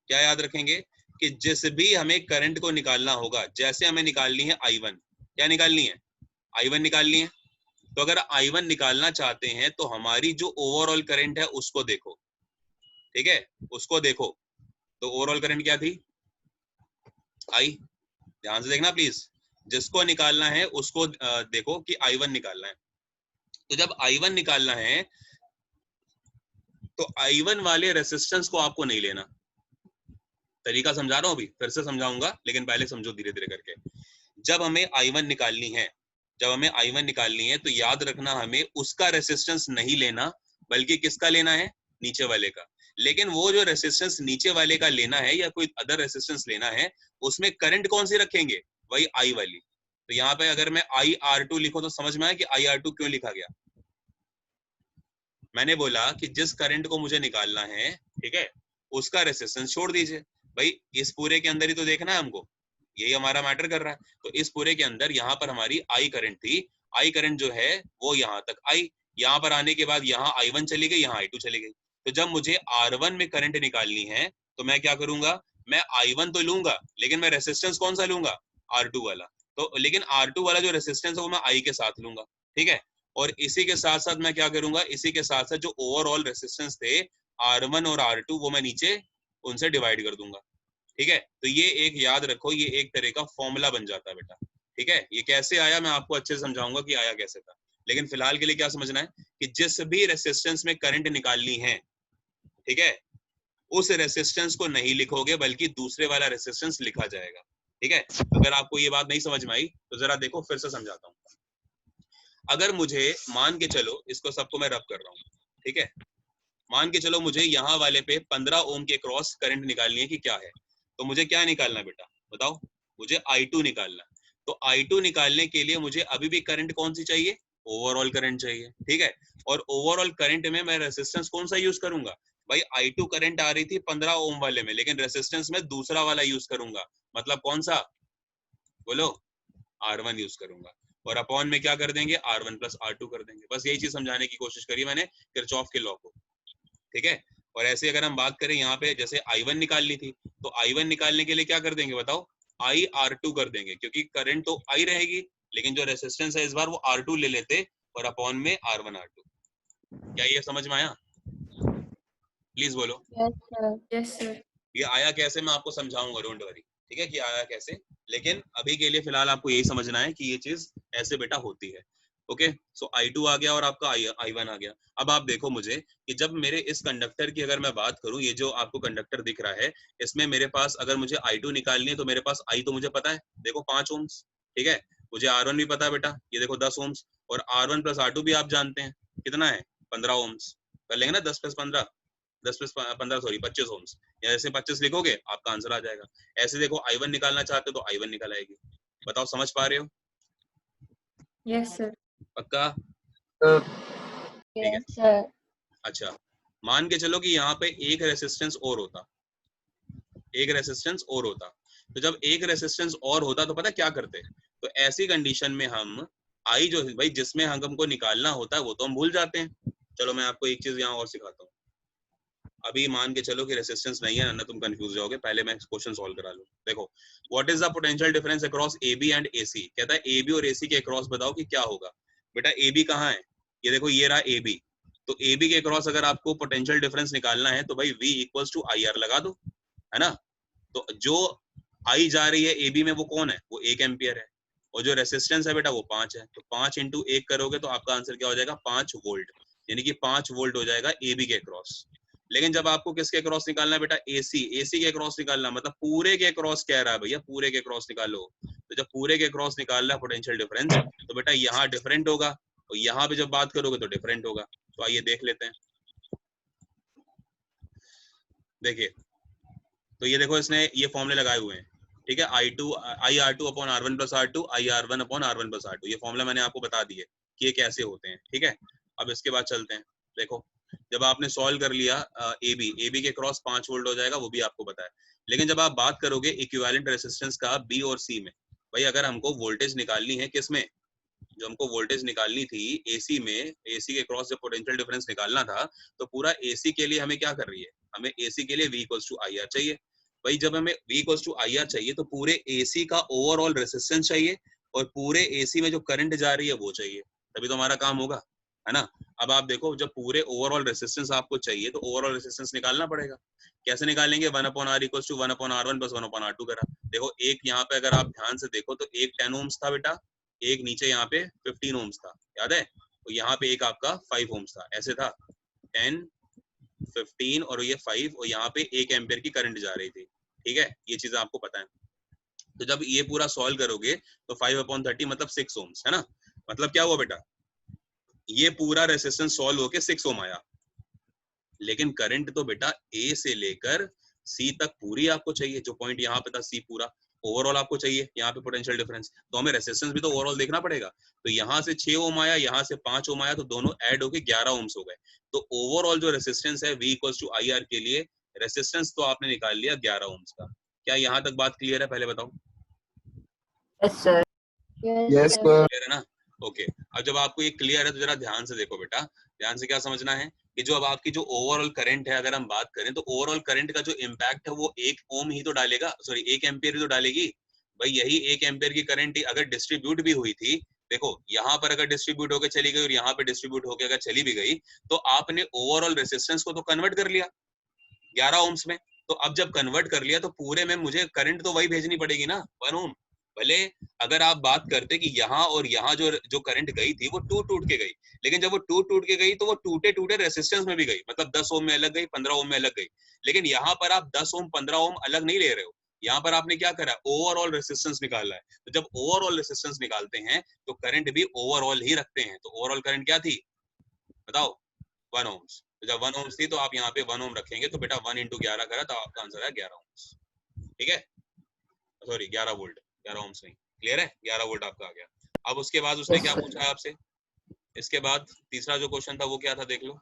[SPEAKER 1] क्या याद रखेंगे कि जिस भी हमें करंट को निकालना होगा, जैसे हमें निकालनी है I1, क्या निकालनी है? I1 निकालनी है। तो अगर I1 निकालना चाहते हैं तो हमारी जो ओवरऑल करंट है उसको देखो, ठीक है, उसको देखो। तो ओवरऑल करंट क्या थी? I, ध्यान से देखना प्लीज, जिसको निकालना है उसको देखो कि I1 निकालना है। तो जब I1 निकालना है तो I1 वाले रेसिस्टेंस को आपको नहीं लेना। तरीका समझा रहा हूं, अभी फिर से समझाऊंगा, लेकिन पहले समझो धीरे धीरे करके। जब हमें I1 निकालनी है, जब हमें I1 निकालनी है तो याद रखना हमें उसका रेसिस्टेंस नहीं लेना, बल्कि किसका लेना है? नीचे वाले का। लेकिन वो जो रेसिस्टेंस नीचे वाले का लेना है या कोई अदर रेसिस्टेंस लेना है, उसमें करंट कौन सी रखेंगे? वही I वाली। तो यहाँ पे अगर मैं IR2 लिखूं तो समझ में आया कि IR2 क्यों लिखा गया। मैंने बोला कि जिस करंट को मुझे निकालना है, ठीक है, उसका रेसिस्टेंस छोड़ दीजिए। भाई इस पूरे के अंदर ही तो देखना है हमको, यही हमारा मैटर कर रहा है। तो इस पूरे के अंदर यहाँ पर हमारी I करंट थी, I करंट जो है वो यहाँ तक आई, यहाँ पर आने के बाद यहाँ I1 चली गई, यहाँ I2 चली गई। तो जब मुझे R1 में करंट निकालनी है तो मैं क्या करूंगा? मैं I1 तो लूंगा, लेकिन मैं रेसिस्टेंस कौन सा लूंगा? R2 वाला। तो लेकिन R2 वाला जो रेसिस्टेंस है वो मैं I के साथ लूंगा, ठीक है। और इसी के साथ साथ मैं क्या करूंगा? इसी के साथ साथ जो ओवरऑल रेसिस्टेंस थे R1 और R2 वो मैं नीचे उनसे डिवाइड कर दूंगा, ठीक है। तो ये एक याद रखो, ये एक तरह का फॉर्मूला बन जाता है बेटा, ठीक है। ये कैसे आया मैं आपको अच्छे से समझाऊंगा कि आया कैसे था, लेकिन फिलहाल के लिए क्या समझना है कि जिस भी रेसिस्टेंस में करंट निकालनी है, ठीक है, उस रेसिस्टेंस को नहीं लिखोगे बल्कि दूसरे वाला रेसिस्टेंस लिखा जाएगा, ठीक है। अगर आपको ये बात नहीं समझ में आई तो जरा देखो फिर से समझाता हूँ। अगर मुझे मान के चलो, इसको सबको मैं रब कर रहा हूँ, ठीक है, मान के चलो मुझे यहाँ वाले पे 15 ओम के क्रॉस करंट निकालनी है कि क्या है, तो मुझे क्या निकालना बेटा बताओ? मुझे I2 निकालना। तो I2 निकालने के लिए मुझे अभी भी करंट कौन सी चाहिए? ओवरऑल करंट चाहिए, ठीक है। और ओवरऑल करंट में मैं रेसिस्टेंस कौन सा यूज करूंगा? भाई I2 करंट आ रही थी 15 ओम वाले में, लेकिन रेसिस्टेंस में दूसरा वाला यूज करूंगा, मतलब कौन सा? बोलो, R1 यूज करूंगा। और अपॉन में क्या कर देंगे? R1 प्लस R2 कर देंगे। बस यही चीज समझाने की कोशिश करी मैंने किरचॉफ के लॉ को, ठीक है। और ऐसे अगर हम बात करें यहाँ पे, जैसे I1 निकालनी थी तो I1 निकालने के लिए क्या कर देंगे बताओ? IR2 कर देंगे, क्योंकि करंट तो I रहेगी, लेकिन जो रेसिस्टेंस है इस बार वो R2 ले लेते और अपॉन में R1 R2। क्या ये समझ में आया? प्लीज बोलो।
[SPEAKER 4] Yes sir.
[SPEAKER 1] ये आया कैसे मैं आपको समझाऊंगा, डोंट वरी, ठीक है, कि आया कैसे। लेकिन अभी के लिए फिलहाल आपको यही समझना है कि ये चीज ऐसे बेटा होती है। ओके, सो I2 आ गया और आपका I1 आ गया। अब आप देखो मुझे कि जब मेरे इस कंडक्टर की अगर मैं बात करूं, ये जो आपको कंडक्टर दिख रहा है, इसमें मेरे पास अगर मुझे I2 निकालनी है तो मेरे पास I तो मुझे पता है, देखो 5 ओम्स, ठीक है। मुझे R1 भी पता है बेटा, ये देखो 10 ओम्स, और R1 प्लस R2 भी आप जानते हैं कितना है? 15 ओम्स। कर लेंगे ना 10 प्लस 15, 10 प्लस 15 सॉरी 25 ओम्स। या ऐसे 25 लिखोगे आपका आंसर आ जाएगा। ऐसे देखो I1 निकालना चाहते हो तो I1 निकल आएगी। बताओ समझ पा रहे हो?
[SPEAKER 4] Yes sir.
[SPEAKER 1] पक्का? ठीक है।
[SPEAKER 3] Yes, sir.
[SPEAKER 1] अच्छा, मान के चलो कि यहाँ पे एक रेसिस्टेंस और होता, एक रेसिस्टेंस और होता। तो जब एक रेसिस्टेंस और होता तो पता क्या करते? तो ऐसी कंडीशन में हम आई जो भाई जिसमें हमको निकालना होता है वो तो हम भूल जाते हैं। चलो मैं आपको एक चीज यहाँ और सिखाता हूँ। अभी मान के चलो कि रेसिस्टेंस नहीं है ना, तुम कंफ्यूज जाओगे, पहले मैं क्वेश्चन सॉल्व करा लूं। देखो, what is the potential difference across AB and AC? कहता है AB और AC के अक्रॉस बताओ कि क्या होगा। बेटा AB कहाँ है? ये देखो, ये रहा AB। तो AB के अक्रॉस अगर आपको पोटेंशियल डिफरेंस निकालना है तो भाई V इक्वल्स टू IR लगा दो, है ना। तो जो I जा रही है AB में वो कौन है? वो 1 एम्पियर है, और जो रेसिस्टेंस है बेटा वो 5 है। तो 5 इंटू 1 करोगे तो आपका आंसर क्या हो जाएगा? 5 वोल्ट, यानी कि 5 वोल्ट हो जाएगा AB के अक्रॉस। लेकिन जब आपको किसके क्रॉस निकालना है बेटा? AC के क्रॉस निकालना, मतलब पूरे के क्रॉस कह रहा है भैया, पूरे के क्रॉस निकालो। तो जब पूरे के क्रॉस निकाल रहा है पोटेंशियल डिफरेंस, तो बेटा यहाँ डिफरेंट होगा और यहाँ पे जब बात करोगे तो डिफरेंट होगा। तो आइए देख लेते हैं। देखिए, तो ये देखो इसने ये फॉर्मूले लगाए हुए हैं, ठीक है। IR2 upon R1 plus R2, IR1 upon R1 plus R2। ये फॉर्मूला मैंने आपको बता दिए कि ये कैसे होते हैं, ठीक है। अब इसके बाद चलते हैं। देखो, जब आपने सॉल्व कर लिया AB के क्रॉस 5 वोल्ट हो जाएगा, वो भी आपको पता है। लेकिन जब आप बात करोगे इक्विवेलेंट रेसिस्टेंस का B और C में, भाई अगर हमको वोल्टेज निकालनी है किसमें? जो हमको वोल्टेज निकालनी थी एसी में, एसी के क्रॉस जब पोटेंशियल डिफरेंस निकालना था, तो पूरा एसी के लिए हमें क्या कर रही है, हमें एसी के लिए V equals to I R चाहिए। भाई जब हमें V equals to I R चाहिए तो पूरे एसी का ओवरऑल रेसिस्टेंस चाहिए और पूरे एसी में जो करंट जा रही है वो चाहिए, तभी तो हमारा काम होगा, है ना। अब आप देखो जब पूरे ओवरऑल रेसिस्टेंस आपको चाहिए तो ओवरऑल रेसिस्टेंस निकालना पड़ेगा। कैसे निकालेंगे, 1/r equals to 1/r1 plus 1/r2 करा। देखो एक यहाँ पे अगर आप ध्यान से देखो तो एक 10 ओम्स था बेटा, एक नीचे यहाँ पे 15 ओम्स था, याद है। तो यहाँ पे एक आपका 5 ओम्स था, ऐसे था 10 15 और ये 5 और यहाँ पे 1 एम्पियर की करंट जा रही थी, ठीक है, ये चीजें आपको पता है। तो जब ये पूरा सॉल्व करोगे तो 5/30 मतलब 6 ओम्स, है ना। मतलब क्या हुआ बेटा, ये पूरा रेसिस्टेंस सॉल्व होके 6 ओम आया, लेकिन करंट तो बेटा ए से लेकर सी तक पूरी आपको चाहिए, जो पॉइंट यहाँ पे था सी पूरा ओवरऑल आपको चाहिए, यहाँ पे पोटेंशियल डिफरेंस, तो हमें रेसिस्टेंस भी तो ओवरऑल देखना पड़ेगा। तो यहाँ से 6 ओम आया, यहाँ से 5 ओम आया, तो दोनों ऐड होके 11 ओम्स हो गए। तो ओवरऑल जो रेसिस्टेंस है V equals to I R के लिए रेसिस्टेंस तो आपने निकाल लिया 11 ओम्स का। क्या यहाँ तक बात क्लियर है, पहले बताओ।
[SPEAKER 5] Yes, sir.
[SPEAKER 3] Yes,
[SPEAKER 5] Yes,
[SPEAKER 3] sir.
[SPEAKER 5] sir.
[SPEAKER 1] Clear है ना। ओके, अब जब आपको ये क्लियर है तो जरा ध्यान से देखो बेटा, ध्यान से क्या समझना है कि जो अब आपकी जो ओवरऑल करंट है, अगर हम बात करें तो ओवरऑल करंट का जो इम्पैक्ट है वो 1 ओम ही तो डालेगा, सॉरी 1 एम्पियर ही तो डालेगी। भाई यही 1 एम्पियर की करंट अगर डिस्ट्रीब्यूट भी हुई थी, देखो यहाँ पर अगर डिस्ट्रीब्यूट होकर चली गई और यहाँ पे डिस्ट्रीब्यूट होकर अगर चली भी गई, तो आपने ओवरऑल रेसिस्टेंस को तो कन्वर्ट कर लिया 11 ओम्स में। तो अब जब कन्वर्ट कर लिया तो पूरे में मुझे करंट तो वही भेजनी पड़ेगी ना, 1 ओम। भले अगर आप बात करते कि यहाँ और यहाँ जो जो करंट गई थी वो टूट के गई, लेकिन जब वो टूट के गई तो वो टूटे टूटे रेसिस्टेंस में भी गई, मतलब 10 ओम में अलग गई, 15 ओम में अलग गई। लेकिन यहाँ पर आप 10 ओम 15 ओम अलग नहीं ले रहे हो, यहाँ पर आपने क्या करा, ओवरऑल रेसिस्टेंस निकाला है। तो जब ओवरऑल रेसिस्टेंस निकालते हैं तो करंट भी ओवरऑल ही रखते हैं। तो ओवरऑल करंट क्या थी बताओ, 1 ओम्स। तो जब 1 ओम्स थी तो आप यहाँ पे 1 ओम रखेंगे, तो बेटा 1 × 11 करा तो आपका आंसर है 11 ओम्स, ठीक है, सॉरी 11 वोल्ट, 11 ओम्स नहीं, क्लियर है, 11 वोल्ट आपका आ गया। अब उसके बाद उसने
[SPEAKER 5] Yes,
[SPEAKER 1] क्या
[SPEAKER 5] sir.
[SPEAKER 1] पूछा है आपसे, इसके बाद तीसरा जो क्वेश्चन था वो क्या था देख लो,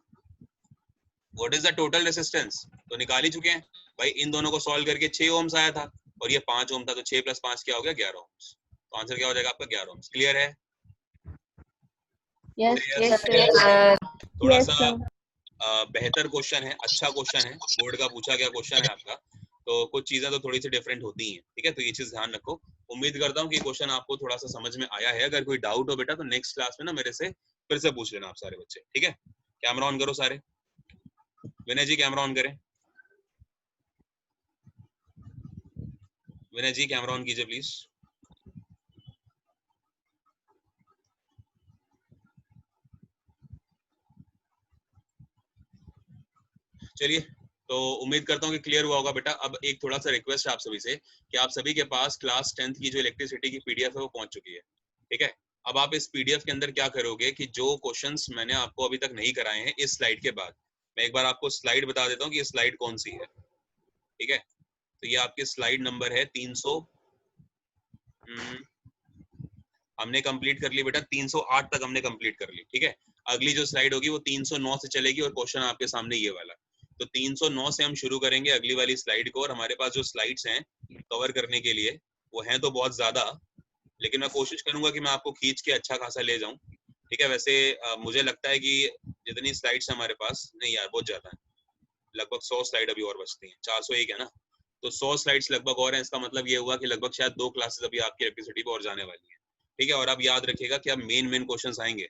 [SPEAKER 1] what is the total resistance. तो निकाल ही चुके हैं भाई, इन दोनों को सॉल्व करके 6 ओम्स आया था और ये 5 ओम था, तो 6 + 5 क्या हो गया, 11 ओम्स। तो आंसर क्या हो जाएगा आपका 11 ओम्स। क्लियर है।
[SPEAKER 3] Yes,
[SPEAKER 5] Yes,
[SPEAKER 3] sir.
[SPEAKER 5] yes, sir.
[SPEAKER 1] थोड़ा
[SPEAKER 3] Yes,
[SPEAKER 1] सा
[SPEAKER 3] sir.
[SPEAKER 1] बेहतर क्वेश्चन है, अच्छा क्वेश्चन है, बोर्ड का पूछा गया क्वेश्चन है आपका, तो कुछ चीजें तो थोड़ी सी डिफरेंट होती हैं, ठीक है, तो ये चीज ध्यान रखो। उम्मीद करता हूँ कि क्वेश्चन आपको थोड़ा सा समझ में आया है। अगर कोई डाउट हो बेटा तो नेक्स्ट क्लास में ना मेरे से फिर से पूछ लेना आप सारे बच्चे, ठीक है। कैमरा ऑन करो सारे, विनय जी कैमरा ऑन करें, विनय जी कैमरा ऑन कीजिए प्लीज। चलिए, तो उम्मीद करता हूँ कि क्लियर हुआ होगा बेटा। अब एक थोड़ा सा रिक्वेस्ट है आप सभी से कि आप सभी के पास क्लास 10th की जो इलेक्ट्रिसिटी की पीडीएफ है वो पहुंच चुकी है, ठीक है। अब आप इस पीडीएफ के अंदर क्या करोगे कि जो क्वेश्चंस मैंने आपको अभी तक नहीं कराए हैं इस स्लाइड के बाद, मैं एक बार आपको स्लाइड बता देता हूँ कि ये स्लाइड कौन सी है, ठीक है। तो ये आपकी स्लाइड नंबर है 300, हमने कंप्लीट कर ली बेटा, 308 तक हमने कंप्लीट कर ली, ठीक है। अगली जो स्लाइड होगी वो 309 से चलेगी और क्वेश्चन आपके सामने ये वाला। तो 309 से हम शुरू करेंगे अगली वाली स्लाइड को, और हमारे पास जो स्लाइड्स हैं कवर करने के लिए वो हैं तो बहुत ज्यादा, लेकिन मैं कोशिश करूंगा कि मैं आपको खींच के अच्छा खासा ले जाऊं, ठीक है। वैसे मुझे लगता है कि जितनी स्लाइड्स हमारे पास, नहीं यार बहुत ज्यादा है, लगभग 100 स्लाइड अभी और बचती हैं, 401 है ना, तो 100 स्लाइड्स लगभग और हैं। इसका मतलब ये हुआ कि लगभग शायद 2 क्लासेस अभी आपकी इलेक्ट्रिसिटी पे और जाने वाली है, ठीक है। और अब याद रखिएगा कि अब मेन क्वेश्चंस आएंगे,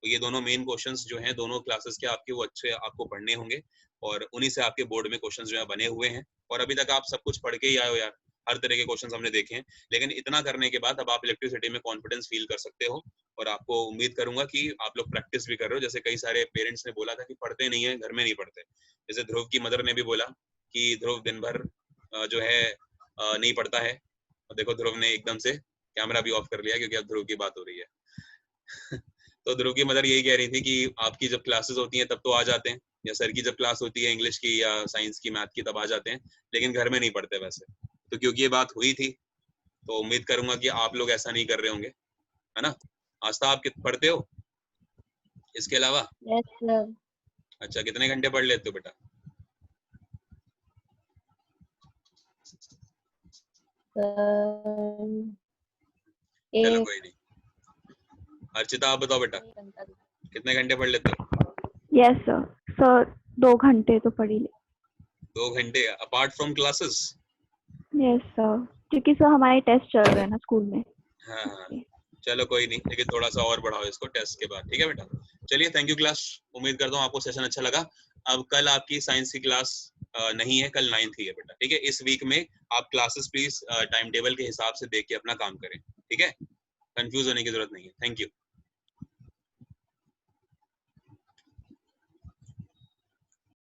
[SPEAKER 1] तो ये दोनों मेन क्वेश्चंस जो हैं दोनों क्लासेस के आपके वो अच्छे आपको पढ़ने होंगे, और उन्हीं से आपके बोर्ड में क्वेश्चंस जो है बने हुए हैं। और अभी तक आप सब कुछ पढ़ के ही आए हो यार, हर तरह के क्वेश्चंस हमने देखे हैं, लेकिन इतना करने के बाद अब आप इलेक्ट्रिसिटी में कॉन्फिडेंस फील कर सकते हो। और आपको उम्मीद करूंगा कि आप लोग प्रैक्टिस भी कर रहे हो, जैसे कई सारे पेरेंट्स ने बोला था कि पढ़ते नहीं है, घर में नहीं पढ़ते। जैसे ध्रुव की मदर ने भी बोला कि ध्रुव दिन भर जो है नहीं पढ़ता है, और देखो ध्रुव ने एकदम से कैमरा भी ऑफ कर लिया क्योंकि अब ध्रुव की बात हो रही है। तो ध्रुव की मदर यही कह रही थी कि आपकी जब क्लासेस होती हैं तब तो आ जाते हैं, या सर की जब क्लास होती है इंग्लिश की या साइंस की मैथ की तब आ जाते हैं, लेकिन घर में नहीं पढ़ते वैसे। तो क्योंकि ये बात हुई थी तो उम्मीद करूंगा कि आप लोग ऐसा नहीं कर रहे होंगे, है ना। आस्था आप पढ़ते हो इसके अलावा?
[SPEAKER 3] Yes, sir.
[SPEAKER 1] अच्छा, कितने घंटे पढ़ लेते हो बेटा? चलो
[SPEAKER 3] Eight.
[SPEAKER 1] कोई नहीं, अर्चिता आप बताओ बेटा, कितने घंटे पढ़ लेते हो?
[SPEAKER 6] यस सर, सर 2 घंटे तो पढ़ ही ले।
[SPEAKER 1] 2 घंटे apart from classes?
[SPEAKER 6] Yes sir, क्योंकि सर हमारे टेस्ट चल रहे हैं ना स्कूल में।
[SPEAKER 1] हाँ, चलो कोई नहीं, लेकिन थोड़ा सा और बढ़ाओ इसको टेस्ट के बाद, ठीक है बेटा। चलिए, थैंक यू क्लास, उम्मीद करता हूँ आपको सेशन अच्छा लगा। अब कल आपकी साइंस की क्लास नहीं है, कल 9th ही है बेटा, ठीक है। इस वीक में आप क्लासेस प्लीज टाइम टेबल के हिसाब से देख के अपना काम करें, ठीक है। कंफ्यूज होने की जरूरत नहीं है। Thank you.